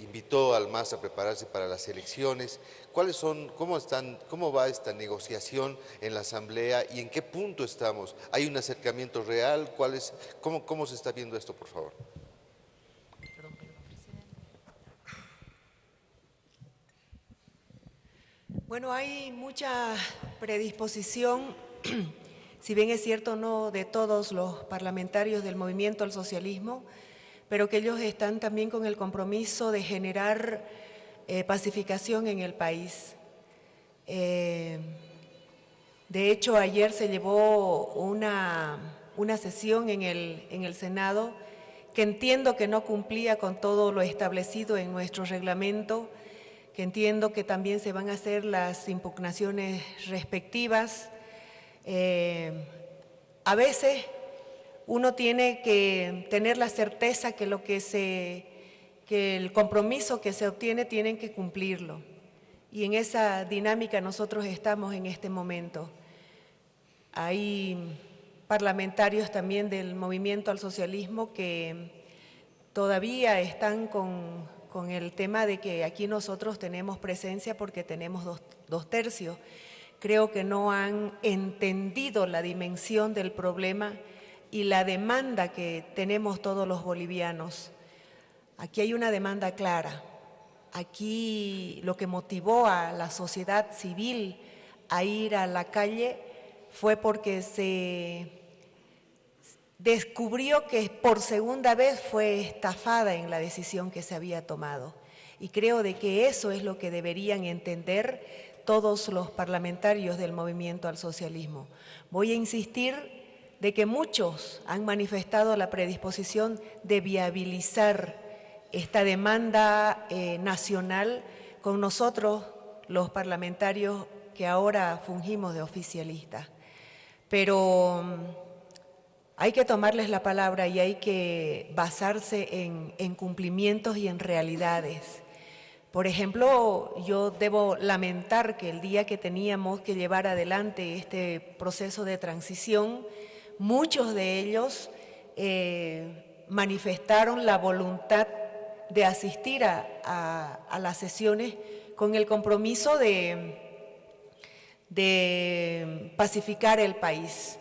invitó al MAS a prepararse para las elecciones. ¿Cómo va esta negociación en la Asamblea y en qué punto estamos? ¿Hay un acercamiento real? ¿Cómo se está viendo esto, por favor? Bueno, hay mucha predisposición, si bien es cierto no de todos los parlamentarios del movimiento al socialismo, pero que ellos están también con el compromiso de generar pacificación en el país. De hecho, ayer se llevó una sesión en el Senado que entiendo que no cumplía con todo lo establecido en nuestro reglamento, que entiendo que también se van a hacer las impugnaciones respectivas. A veces uno tiene que tener la certeza que que el compromiso que se obtiene tienen que cumplirlo. Y en esa dinámica nosotros estamos en este momento. Hay parlamentarios también del movimiento al socialismo que todavía están con el tema de que aquí nosotros tenemos presencia porque tenemos dos tercios. Creo que no han entendido la dimensión del problema y la demanda que tenemos todos los bolivianos. Aquí hay una demanda clara. Aquí lo que motivó a la sociedad civil a ir a la calle fue porque se descubrió que por segunda vez fue estafada en la decisión que se había tomado. Y creo de que eso es lo que deberían entender todos los parlamentarios del movimiento al socialismo. Voy a insistir de que muchos han manifestado la predisposición de viabilizar esta demanda nacional con nosotros, los parlamentarios que ahora fungimos de oficialistas. Pero hay que tomarles la palabra y hay que basarse en cumplimientos y en realidades. Por ejemplo, yo debo lamentar que el día que teníamos que llevar adelante este proceso de transición, muchos de ellos manifestaron la voluntad de asistir a las sesiones con el compromiso de pacificar el país.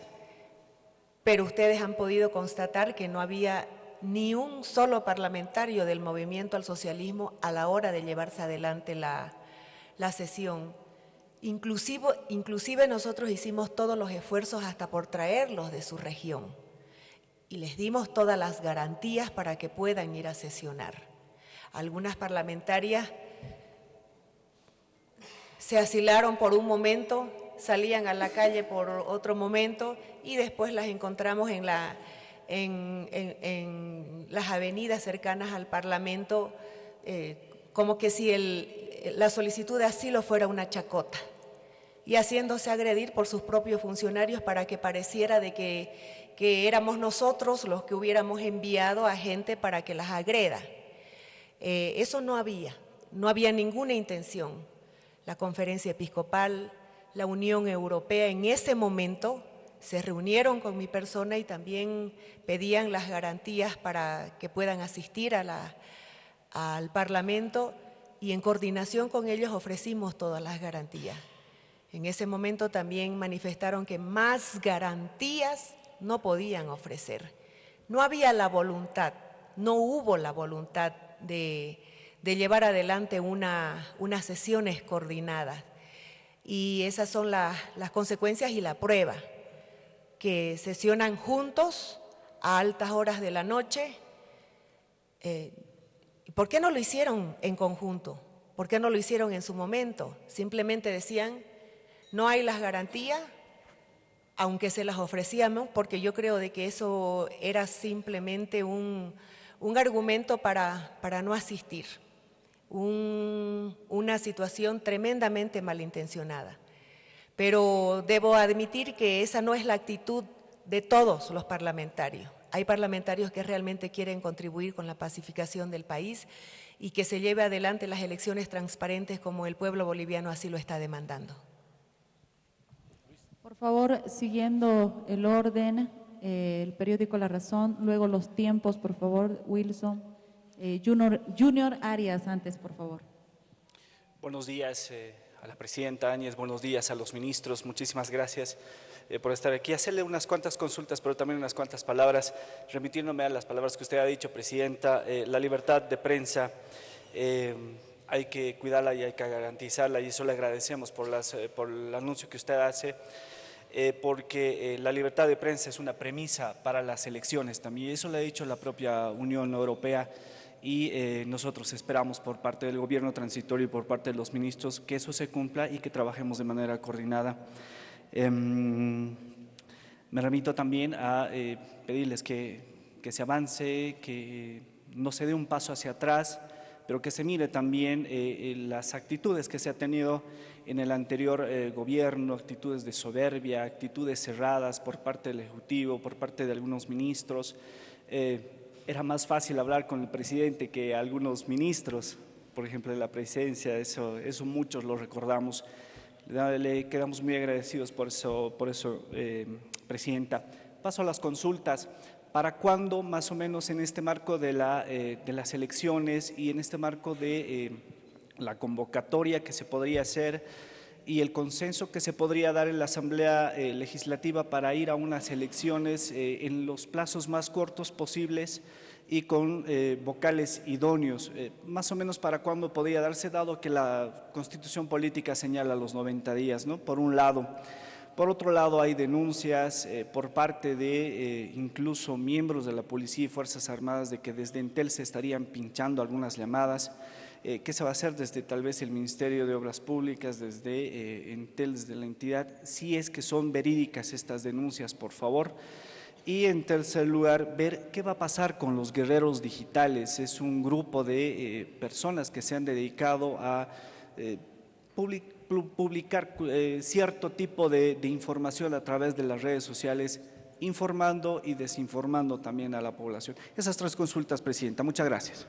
Pero ustedes han podido constatar que no había ni un solo parlamentario del movimiento al socialismo a la hora de llevarse adelante la sesión. Inclusive nosotros hicimos todos los esfuerzos hasta por traerlos de su región y les dimos todas las garantías para que puedan ir a sesionar. Algunas parlamentarias se asilaron por un momento, salían a la calle por otro momento y después las encontramos en las avenidas cercanas al Parlamento, como que si la solicitud de asilo fuera una chacota, y haciéndose agredir por sus propios funcionarios para que pareciera de que éramos nosotros los que hubiéramos enviado a gente para que las agreda. Eso no había ninguna intención. La Conferencia Episcopal, la Unión Europea en ese momento se reunieron con mi persona y también pedían las garantías para que puedan asistir al Parlamento, y en coordinación con ellos ofrecimos todas las garantías. En ese momento también manifestaron que más garantías no podían ofrecer. No había la voluntad, no hubo la voluntad de llevar adelante unas sesiones coordinadas. Y esas son las consecuencias y la prueba, que sesionan juntos a altas horas de la noche. ¿Por qué no lo hicieron en conjunto? ¿Por qué no lo hicieron en su momento? Simplemente decían, no hay las garantías, aunque se las ofrecíamos, porque yo creo de que eso era simplemente un argumento para no asistir. Una situación tremendamente malintencionada. Pero debo admitir que esa no es la actitud de todos los parlamentarios. Hay parlamentarios que realmente quieren contribuir con la pacificación del país y que se lleve adelante las elecciones transparentes como el pueblo boliviano así lo está demandando. Por favor, siguiendo el orden, el periódico La Razón, luego los tiempos, por favor, Wilson. Junior Arias antes, por favor. Buenos días a la presidenta Áñez, buenos días a los ministros, muchísimas gracias por estar aquí. Hacerle unas cuantas consultas, pero también unas cuantas palabras, remitiéndome a las palabras que usted ha dicho, presidenta. La libertad de prensa hay que cuidarla y hay que garantizarla, y eso le agradecemos por el anuncio que usted hace, porque la libertad de prensa es una premisa para las elecciones también, y eso le ha dicho la propia Unión Europea. Y nosotros esperamos por parte del gobierno transitorio y por parte de los ministros que eso se cumpla y que trabajemos de manera coordinada. Me remito también a pedirles que se avance, que no se dé un paso hacia atrás, pero que se mire también las actitudes que se ha tenido en el anterior gobierno, actitudes de soberbia, actitudes cerradas por parte del Ejecutivo, por parte de algunos ministros. Era más fácil hablar con el presidente que algunos ministros, por ejemplo, de la presidencia, eso muchos lo recordamos. Le quedamos muy agradecidos por eso, presidenta. Paso a las consultas. ¿Para cuándo, más o menos, en este marco de las elecciones y en este marco de la convocatoria que se podría hacer y el consenso que se podría dar en la Asamblea Legislativa para ir a unas elecciones en los plazos más cortos posibles y con vocales idóneos? Más o menos para cuándo podría darse, dado que la Constitución Política señala los 90 días, ¿no? Por un lado. Por otro lado, hay denuncias por parte de incluso miembros de la Policía y Fuerzas Armadas de que desde Entel se estarían pinchando algunas llamadas. ¿Qué se va a hacer desde tal vez el Ministerio de Obras Públicas, desde Entel, desde la entidad? Si es que son verídicas estas denuncias, por favor. Y en tercer lugar, ver qué va a pasar con los guerreros digitales. Es un grupo de personas que se han dedicado a publicar cierto tipo de información a través de las redes sociales, informando y desinformando también a la población. Esas tres consultas, presidenta. Muchas gracias.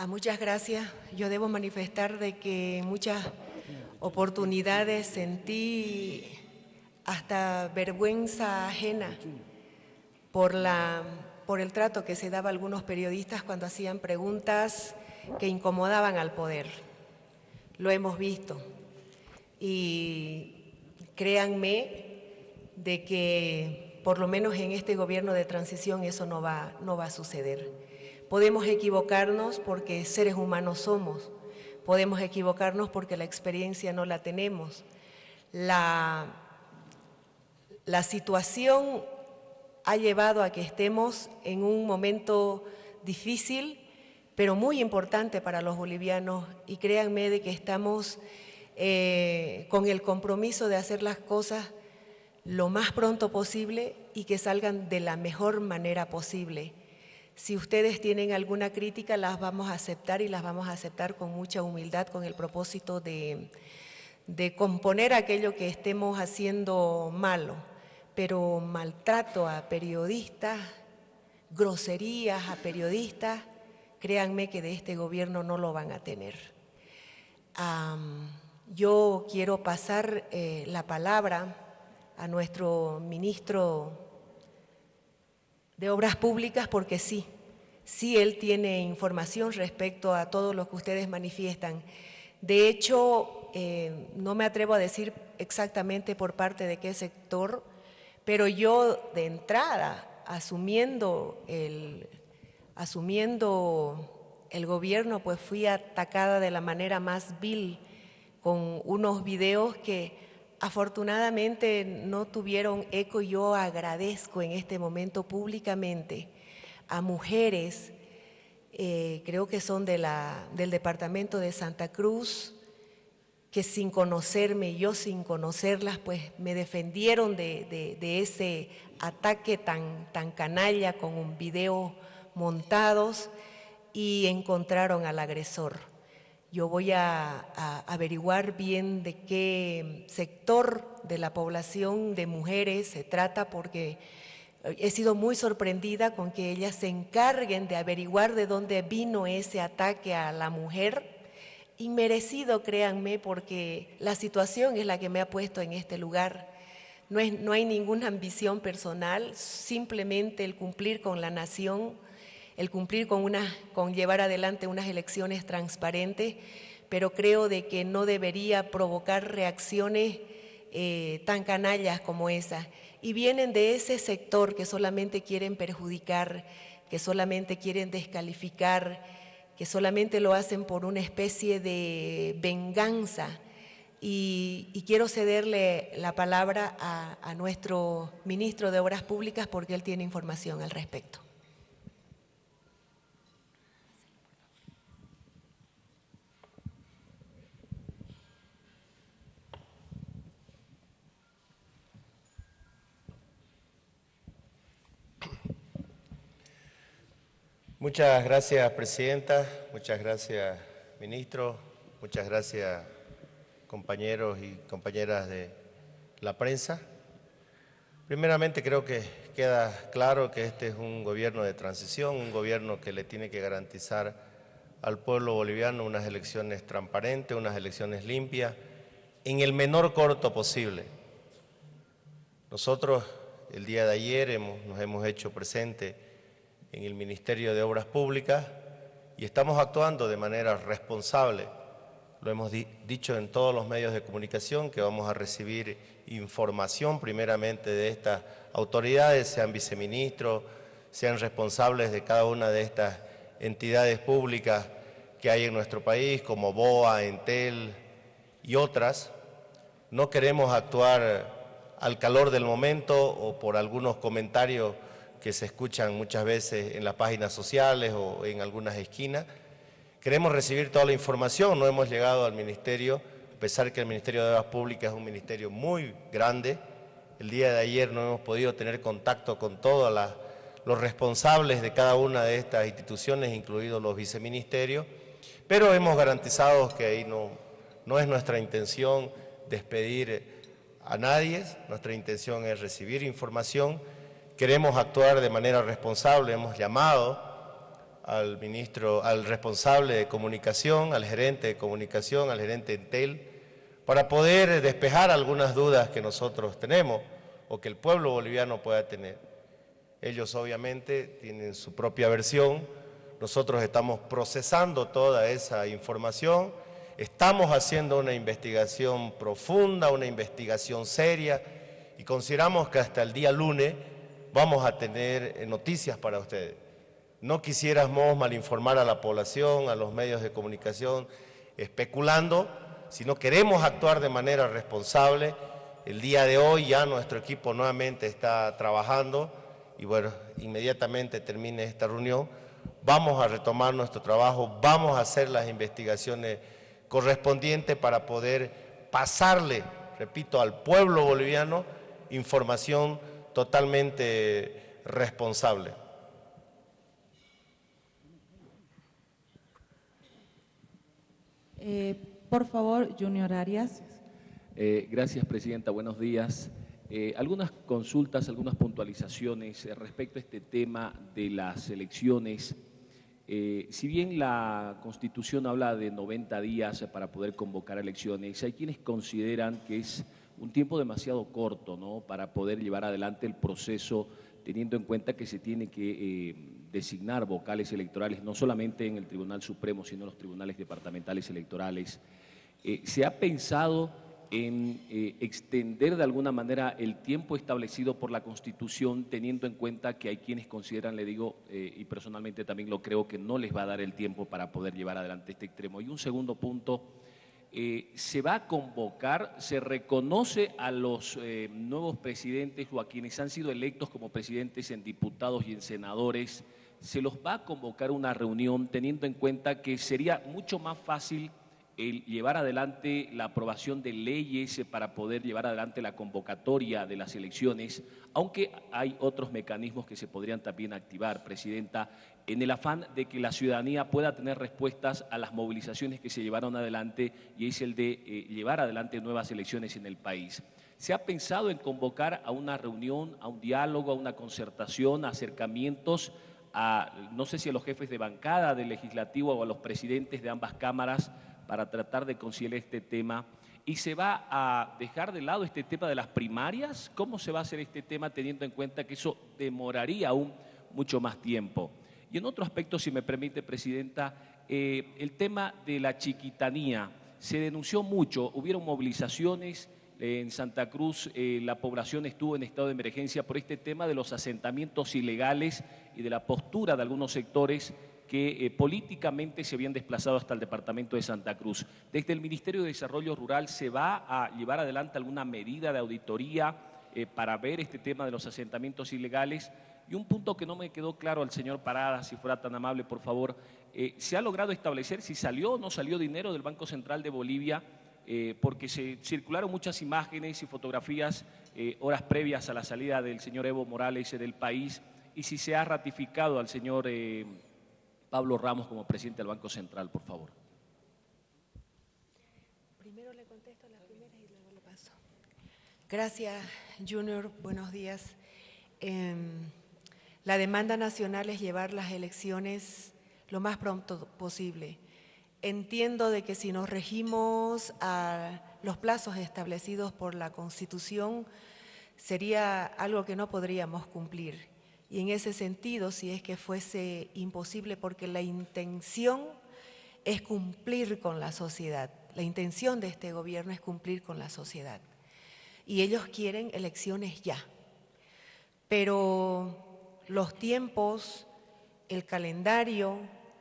Muchas gracias. Yo debo manifestar de que en muchas oportunidades sentí hasta vergüenza ajena por el trato que se daba a algunos periodistas cuando hacían preguntas que incomodaban al poder. Lo hemos visto y créanme de que por lo menos en este gobierno de transición eso no va a suceder. Podemos equivocarnos porque seres humanos somos, podemos equivocarnos porque la experiencia no la tenemos. La situación ha llevado a que estemos en un momento difícil, pero muy importante para los bolivianos, y créanme de que estamos con el compromiso de hacer las cosas lo más pronto posible y que salgan de la mejor manera posible. Si ustedes tienen alguna crítica, las vamos a aceptar y las vamos a aceptar con mucha humildad, con el propósito de componer aquello que estemos haciendo malo. Pero maltrato a periodistas, groserías a periodistas, créanme que de este gobierno no lo van a tener. Yo quiero pasar la palabra a nuestro ministro de Obras Públicas porque sí él tiene información respecto a todo lo que ustedes manifiestan. De hecho, no me atrevo a decir exactamente por parte de qué sector, pero yo de entrada, asumiendo el gobierno, pues fui atacada de la manera más vil con unos videos que afortunadamente no tuvieron eco. Yo agradezco en este momento públicamente a mujeres, creo que son del departamento de Santa Cruz, que sin conocerme, yo sin conocerlas, pues me defendieron de ese ataque tan canalla con un video montados y encontraron al agresor. Yo voy a averiguar bien de qué sector de la población de mujeres se trata, porque he sido muy sorprendida con que ellas se encarguen de averiguar de dónde vino ese ataque a la mujer. Inmerecido, créanme, porque la situación es la que me ha puesto en este lugar. No hay ninguna ambición personal, simplemente el cumplir con la nación, el cumplir con llevar adelante unas elecciones transparentes, pero creo de que no debería provocar reacciones tan canallas como esa. Y vienen de ese sector que solamente quieren perjudicar, que solamente quieren descalificar, que solamente lo hacen por una especie de venganza. Y quiero cederle la palabra a nuestro ministro de Obras Públicas porque él tiene información al respecto. Muchas gracias, presidenta. Muchas gracias, ministro. Muchas gracias, compañeros y compañeras de la prensa. Primeramente, creo que queda claro que este es un gobierno de transición, un gobierno que le tiene que garantizar al pueblo boliviano unas elecciones transparentes, unas elecciones limpias, en el menor corto posible. Nosotros, el día de ayer, nos hemos hecho presente en el Ministerio de Obras Públicas y estamos actuando de manera responsable. Lo hemos dicho en todos los medios de comunicación, que vamos a recibir información primeramente de estas autoridades, sean viceministros, sean responsables de cada una de estas entidades públicas que hay en nuestro país, como BOA, Entel y otras. No queremos actuar al calor del momento o por algunos comentarios que se escuchan muchas veces en las páginas sociales o en algunas esquinas. Queremos recibir toda la información, no hemos llegado al ministerio, a pesar que el Ministerio de Obras Públicas es un ministerio muy grande. El día de ayer no hemos podido tener contacto con todos los responsables de cada una de estas instituciones, incluidos los viceministerios, pero hemos garantizado que ahí no es nuestra intención despedir a nadie, nuestra intención es recibir información. Queremos actuar de manera responsable, hemos llamado al ministro, al responsable de comunicación, al gerente de comunicación, al gerente Entel, para poder despejar algunas dudas que nosotros tenemos o que el pueblo boliviano pueda tener. Ellos obviamente tienen su propia versión, nosotros estamos procesando toda esa información, estamos haciendo una investigación profunda, una investigación seria y consideramos que hasta el día lunes vamos a tener noticias para ustedes. No quisiéramos malinformar a la población, a los medios de comunicación, especulando, sino queremos actuar de manera responsable. El día de hoy ya nuestro equipo nuevamente está trabajando y bueno, inmediatamente termine esta reunión, vamos a retomar nuestro trabajo, vamos a hacer las investigaciones correspondientes para poder pasarle, repito, al pueblo boliviano información totalmente responsable. Por favor, Junior Arias. Gracias, Presidenta. Buenos días. Algunas consultas, algunas puntualizaciones respecto a este tema de las elecciones. Si bien la Constitución habla de 90 días para poder convocar elecciones, hay quienes consideran que es un tiempo demasiado corto, ¿no?, para poder llevar adelante el proceso, teniendo en cuenta que se tiene que designar vocales electorales, no solamente en el Tribunal Supremo, sino en los tribunales departamentales electorales. ¿Se ha pensado en extender de alguna manera el tiempo establecido por la Constitución, teniendo en cuenta que hay quienes consideran, le digo, y personalmente también lo creo, que no les va a dar el tiempo para poder llevar adelante este extremo? Y un segundo punto, ¿se va a convocar, se reconoce a los nuevos presidentes o a quienes han sido electos como presidentes en diputados y en senadores, se los va a convocar una reunión teniendo en cuenta que sería mucho más fácil el llevar adelante la aprobación de leyes para poder llevar adelante la convocatoria de las elecciones, aunque hay otros mecanismos que se podrían también activar, Presidenta, en el afán de que la ciudadanía pueda tener respuestas a las movilizaciones que se llevaron adelante, y es el de llevar adelante nuevas elecciones en el país? ¿Se ha pensado en convocar a una reunión, a un diálogo, a una concertación, a acercamientos a, no sé si a los jefes de bancada del Legislativo o a los presidentes de ambas cámaras, para tratar de conciliar este tema? ¿Y se va a dejar de lado este tema de las primarias? ¿Cómo se va a hacer este tema teniendo en cuenta que eso demoraría aún mucho más tiempo? Y en otro aspecto, si me permite, Presidenta, el tema de la chiquitanía. Se denunció mucho, hubieron movilizaciones en Santa Cruz, la población estuvo en estado de emergencia por este tema de los asentamientos ilegales y de la postura de algunos sectores que políticamente se habían desplazado hasta el departamento de Santa Cruz. Desde el Ministerio de Desarrollo Rural, ¿se va a llevar adelante alguna medida de auditoría para ver este tema de los asentamientos ilegales? Y un punto que no me quedó claro al señor Parada, si fuera tan amable, por favor, ¿se ha logrado establecer si salió o no salió dinero del Banco Central de Bolivia? Porque se circularon muchas imágenes y fotografías horas previas a la salida del señor Evo Morales del país, y si se ha ratificado al señor Pablo Ramos como presidente del Banco Central, por favor. Primero le contesto las primeras y luego le paso. Gracias, Junior. Buenos días. La demanda nacional es llevar las elecciones lo más pronto posible. Entiendo de que si nos regimos a los plazos establecidos por la Constitución, sería algo que no podríamos cumplir. Y en ese sentido, si es que fuese imposible, porque la intención es cumplir con la sociedad, la intención de este gobierno es cumplir con la sociedad. Y ellos quieren elecciones ya. Pero los tiempos, el calendario,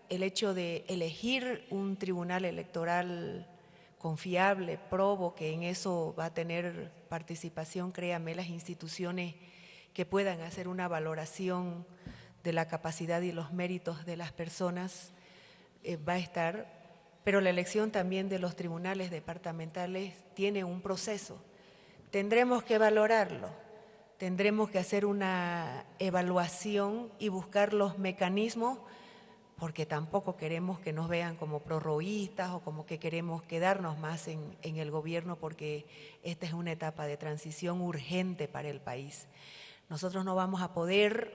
el hecho de elegir un tribunal electoral confiable, probo, que en eso va a tener participación, créanme, las instituciones que puedan hacer una valoración de la capacidad y los méritos de las personas, va a estar, pero la elección también de los tribunales departamentales tiene un proceso. Tendremos que valorarlo, tendremos que hacer una evaluación y buscar los mecanismos, porque tampoco queremos que nos vean como prorroístas o como que queremos quedarnos más en el gobierno, porque esta es una etapa de transición urgente para el país. Nosotros no vamos a poder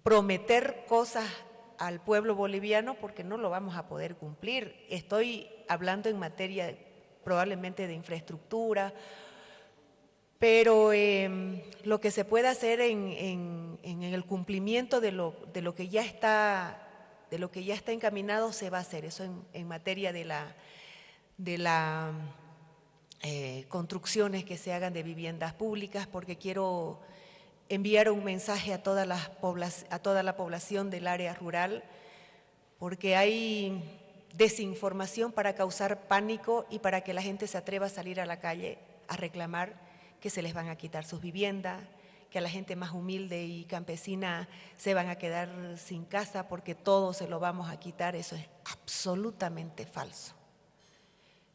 prometer cosas al pueblo boliviano porque no lo vamos a poder cumplir. Estoy hablando en materia probablemente de infraestructura, pero lo que se puede hacer en el cumplimiento de lo que ya está encaminado se va a hacer. Eso en materia de la construcciones que se hagan de viviendas públicas, porque quiero enviar un mensaje a toda la población del área rural, porque hay desinformación para causar pánico y para que la gente se atreva a salir a la calle a reclamar que se les van a quitar sus viviendas, que a la gente más humilde y campesina se van a quedar sin casa porque todo se lo vamos a quitar. Eso es absolutamente falso.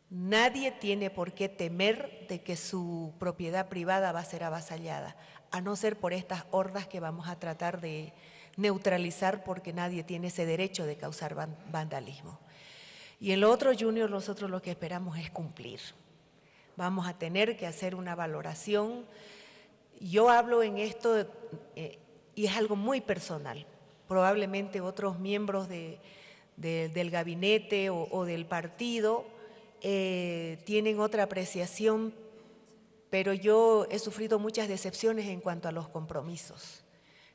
Nadie tiene por qué temer de que su propiedad privada va a ser avasallada, a no ser por estas hordas que vamos a tratar de neutralizar, porque nadie tiene ese derecho de causar vandalismo. Y en lo otro, Junior, nosotros lo que esperamos es cumplir. Vamos a tener que hacer una valoración. Yo hablo en esto y es algo muy personal. Probablemente otros miembros del gabinete o del partido tienen otra apreciación, pero yo he sufrido muchas decepciones en cuanto a los compromisos.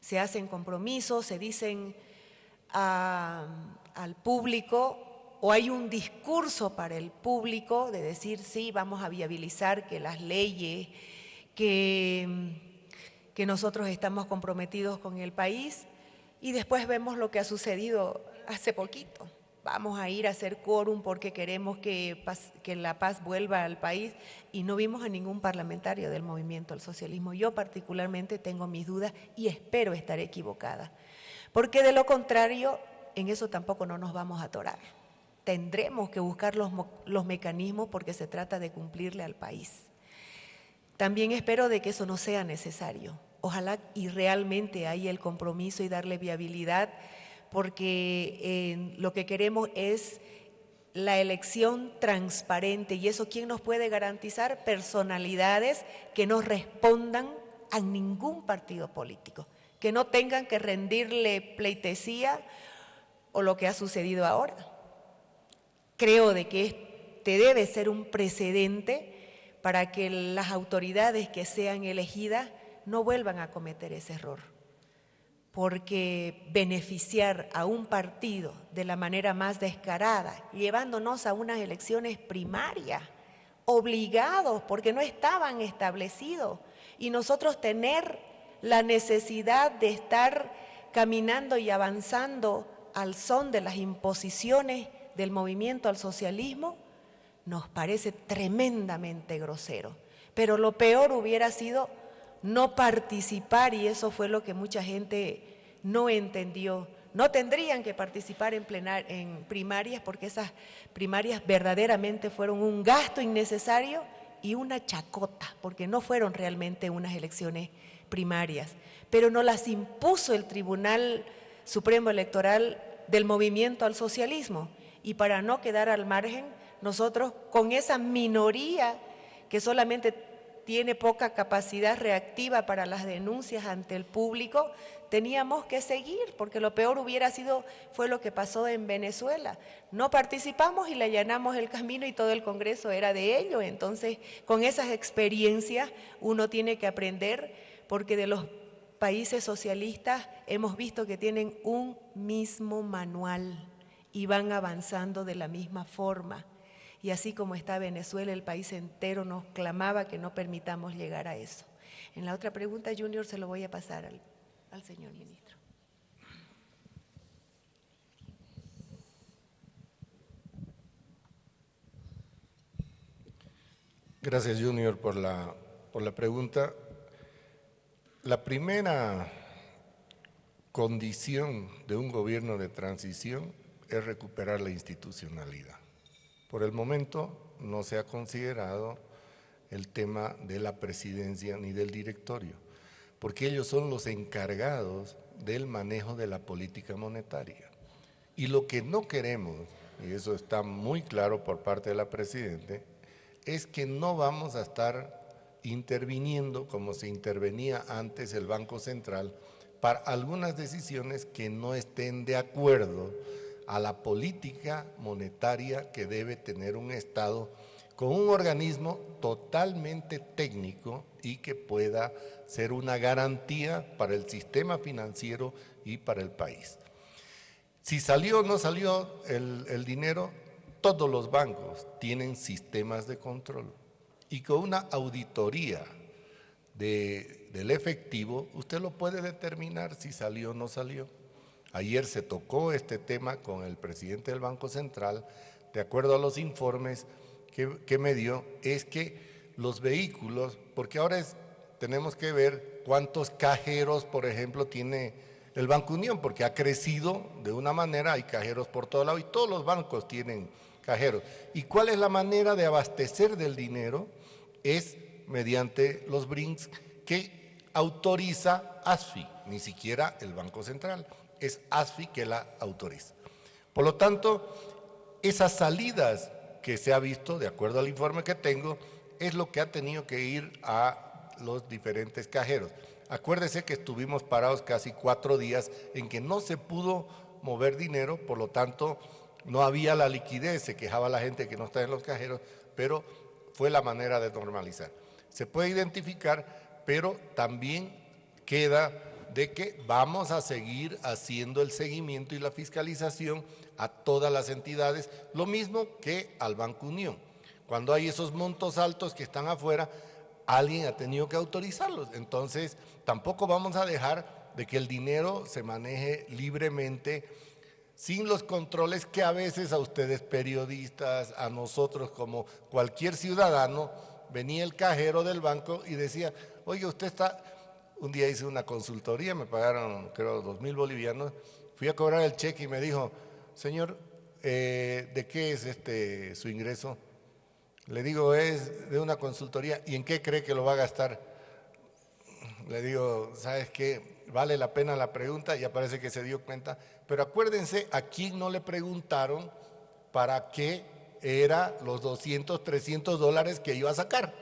Se hacen compromisos, se dicen al público, o hay un discurso para el público de decir, sí, vamos a viabilizar que las leyes, que nosotros estamos comprometidos con el país, y después vemos lo que ha sucedido hace poquito. Vamos a ir a hacer quórum porque queremos que la paz vuelva al país, y no vimos a ningún parlamentario del movimiento al socialismo. Yo particularmente tengo mis dudas y espero estar equivocada, porque de lo contrario, en eso tampoco no nos vamos a atorar. Tendremos que buscar los mecanismos porque se trata de cumplirle al país. También espero de que eso no sea necesario. Ojalá y realmente haya el compromiso y darle viabilidad, porque lo que queremos es la elección transparente, y eso ¿quién nos puede garantizar? Personalidades que no respondan a ningún partido político, que no tengan que rendirle pleitesía o lo que ha sucedido ahora. Creo de que este debe ser un precedente para que las autoridades que sean elegidas no vuelvan a cometer ese error, porque beneficiar a un partido de la manera más descarada, llevándonos a unas elecciones primarias, obligados porque no estaban establecidos, y nosotros tener la necesidad de estar caminando y avanzando al son de las imposiciones del movimiento al socialismo, nos parece tremendamente grosero. Pero lo peor hubiera sido no participar, y eso fue lo que mucha gente no entendió. No tendrían que participar en primarias, porque esas primarias verdaderamente fueron un gasto innecesario y una chacota, porque no fueron realmente unas elecciones primarias, pero no las impuso el Tribunal Supremo Electoral del movimiento al socialismo. Y para no quedar al margen, nosotros con esa minoría que solamente tiene poca capacidad reactiva para las denuncias ante el público, teníamos que seguir, porque lo peor fue lo que pasó en Venezuela. No participamos y le allanamos el camino y todo el Congreso era de ellos. Entonces, con esas experiencias uno tiene que aprender, porque de los países socialistas hemos visto que tienen un mismo manual y van avanzando de la misma forma. Y así como está Venezuela, el país entero nos clamaba que no permitamos llegar a eso. En la otra pregunta, Junior, se lo voy a pasar al señor ministro. Gracias, Junior, por la pregunta. La primera condición de un gobierno de transición es recuperar la institucionalidad. Por el momento no se ha considerado el tema de la presidencia ni del directorio, porque ellos son los encargados del manejo de la política monetaria. Y lo que no queremos, y eso está muy claro por parte de la Presidenta, es que no vamos a estar interviniendo como se intervenía antes el Banco Central para algunas decisiones que no estén de acuerdo a la política monetaria que debe tener un Estado con un organismo totalmente técnico y que pueda ser una garantía para el sistema financiero y para el país. Si salió o no salió el dinero, todos los bancos tienen sistemas de control y con una auditoría del efectivo, usted lo puede determinar si salió o no salió. Ayer se tocó este tema con el presidente del Banco Central, de acuerdo a los informes que me dio, es que los vehículos, porque ahora tenemos que ver cuántos cajeros, por ejemplo, tiene el Banco Unión, porque ha crecido de una manera, hay cajeros por todo lado y todos los bancos tienen cajeros. ¿Y cuál es la manera de abastecer del dinero? Es mediante los BRINCS que autoriza ASFI, ni siquiera el Banco Central, es ASFI que la autoriza. Por lo tanto, esas salidas que se ha visto, de acuerdo al informe que tengo, es lo que ha tenido que ir a los diferentes cajeros. Acuérdese que estuvimos parados casi 4 días en que no se pudo mover dinero, por lo tanto, no había la liquidez, se quejaba la gente que no está en los cajeros, pero fue la manera de normalizar. Se puede identificar, pero también queda de que vamos a seguir haciendo el seguimiento y la fiscalización a todas las entidades, lo mismo que al Banco Unión. Cuando hay esos montos altos que están afuera, alguien ha tenido que autorizarlos. Entonces, tampoco vamos a dejar de que el dinero se maneje libremente sin los controles que a veces a ustedes periodistas, a nosotros como cualquier ciudadano, venía el cajero del banco y decía, oye, usted está... Un día hice una consultoría, me pagaron creo 2,000 bolivianos, fui a cobrar el cheque y me dijo, señor, ¿de qué es su ingreso? Le digo, es de una consultoría, ¿y en qué cree que lo va a gastar? Le digo, ¿sabes qué? Vale la pena la pregunta, ya parece que se dio cuenta, pero acuérdense a quién no le preguntaron para qué era los 200, 300 dólares que iba a sacar.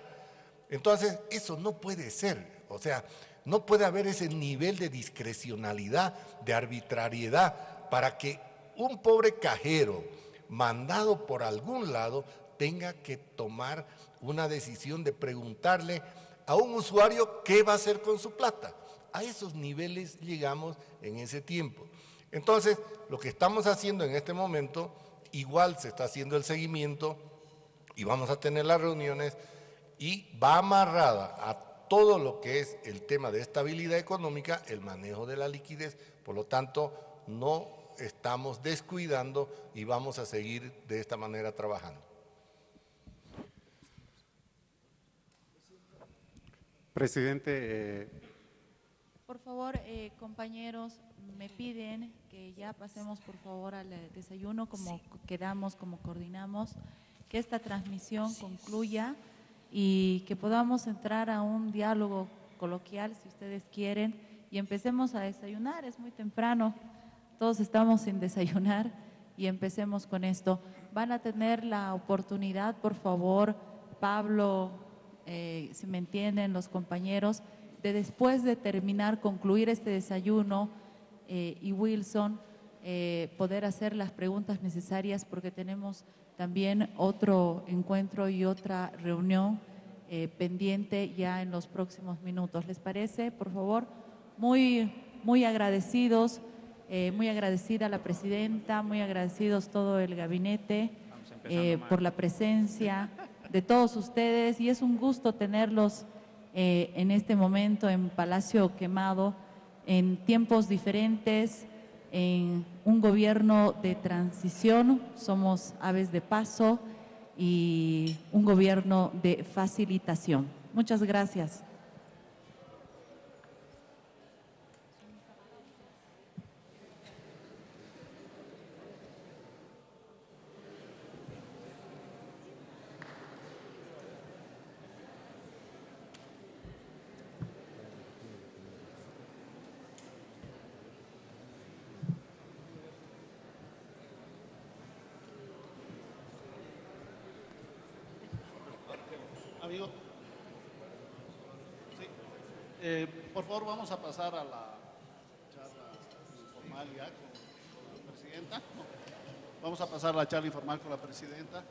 Entonces, eso no puede ser, o sea, no puede haber ese nivel de discrecionalidad, de arbitrariedad, para que un pobre cajero mandado por algún lado tenga que tomar una decisión de preguntarle a un usuario qué va a hacer con su plata. A esos niveles llegamos en ese tiempo. Entonces, lo que estamos haciendo en este momento, igual se está haciendo el seguimiento y vamos a tener las reuniones y va amarrada a todo lo que es el tema de estabilidad económica, el manejo de la liquidez. Por lo tanto, no estamos descuidando y vamos a seguir de esta manera trabajando. Presidente. Por favor, compañeros, me piden que ya pasemos por favor al desayuno, como quedamos, como coordinamos, que esta transmisión concluya y que podamos entrar a un diálogo coloquial, si ustedes quieren, y empecemos a desayunar. Es muy temprano, todos estamos sin desayunar y empecemos con esto. Van a tener la oportunidad, por favor, Pablo, si me entienden los compañeros, de después de terminar, concluir este desayuno y Wilson, poder hacer las preguntas necesarias porque tenemos también otro encuentro y otra reunión pendiente ya en los próximos minutos. ¿Les parece? Por favor, muy agradecidos, muy agradecida la presidenta, muy agradecidos todo el gabinete por la presencia de todos ustedes y es un gusto tenerlos en este momento en Palacio Quemado, en tiempos diferentes, en un gobierno de transición, somos aves de paso y un gobierno de facilitación. Muchas gracias. Amigo, sí. Por favor, vamos a pasar a la charla informal ya con la presidenta. Vamos a pasar a la charla informal con la presidenta.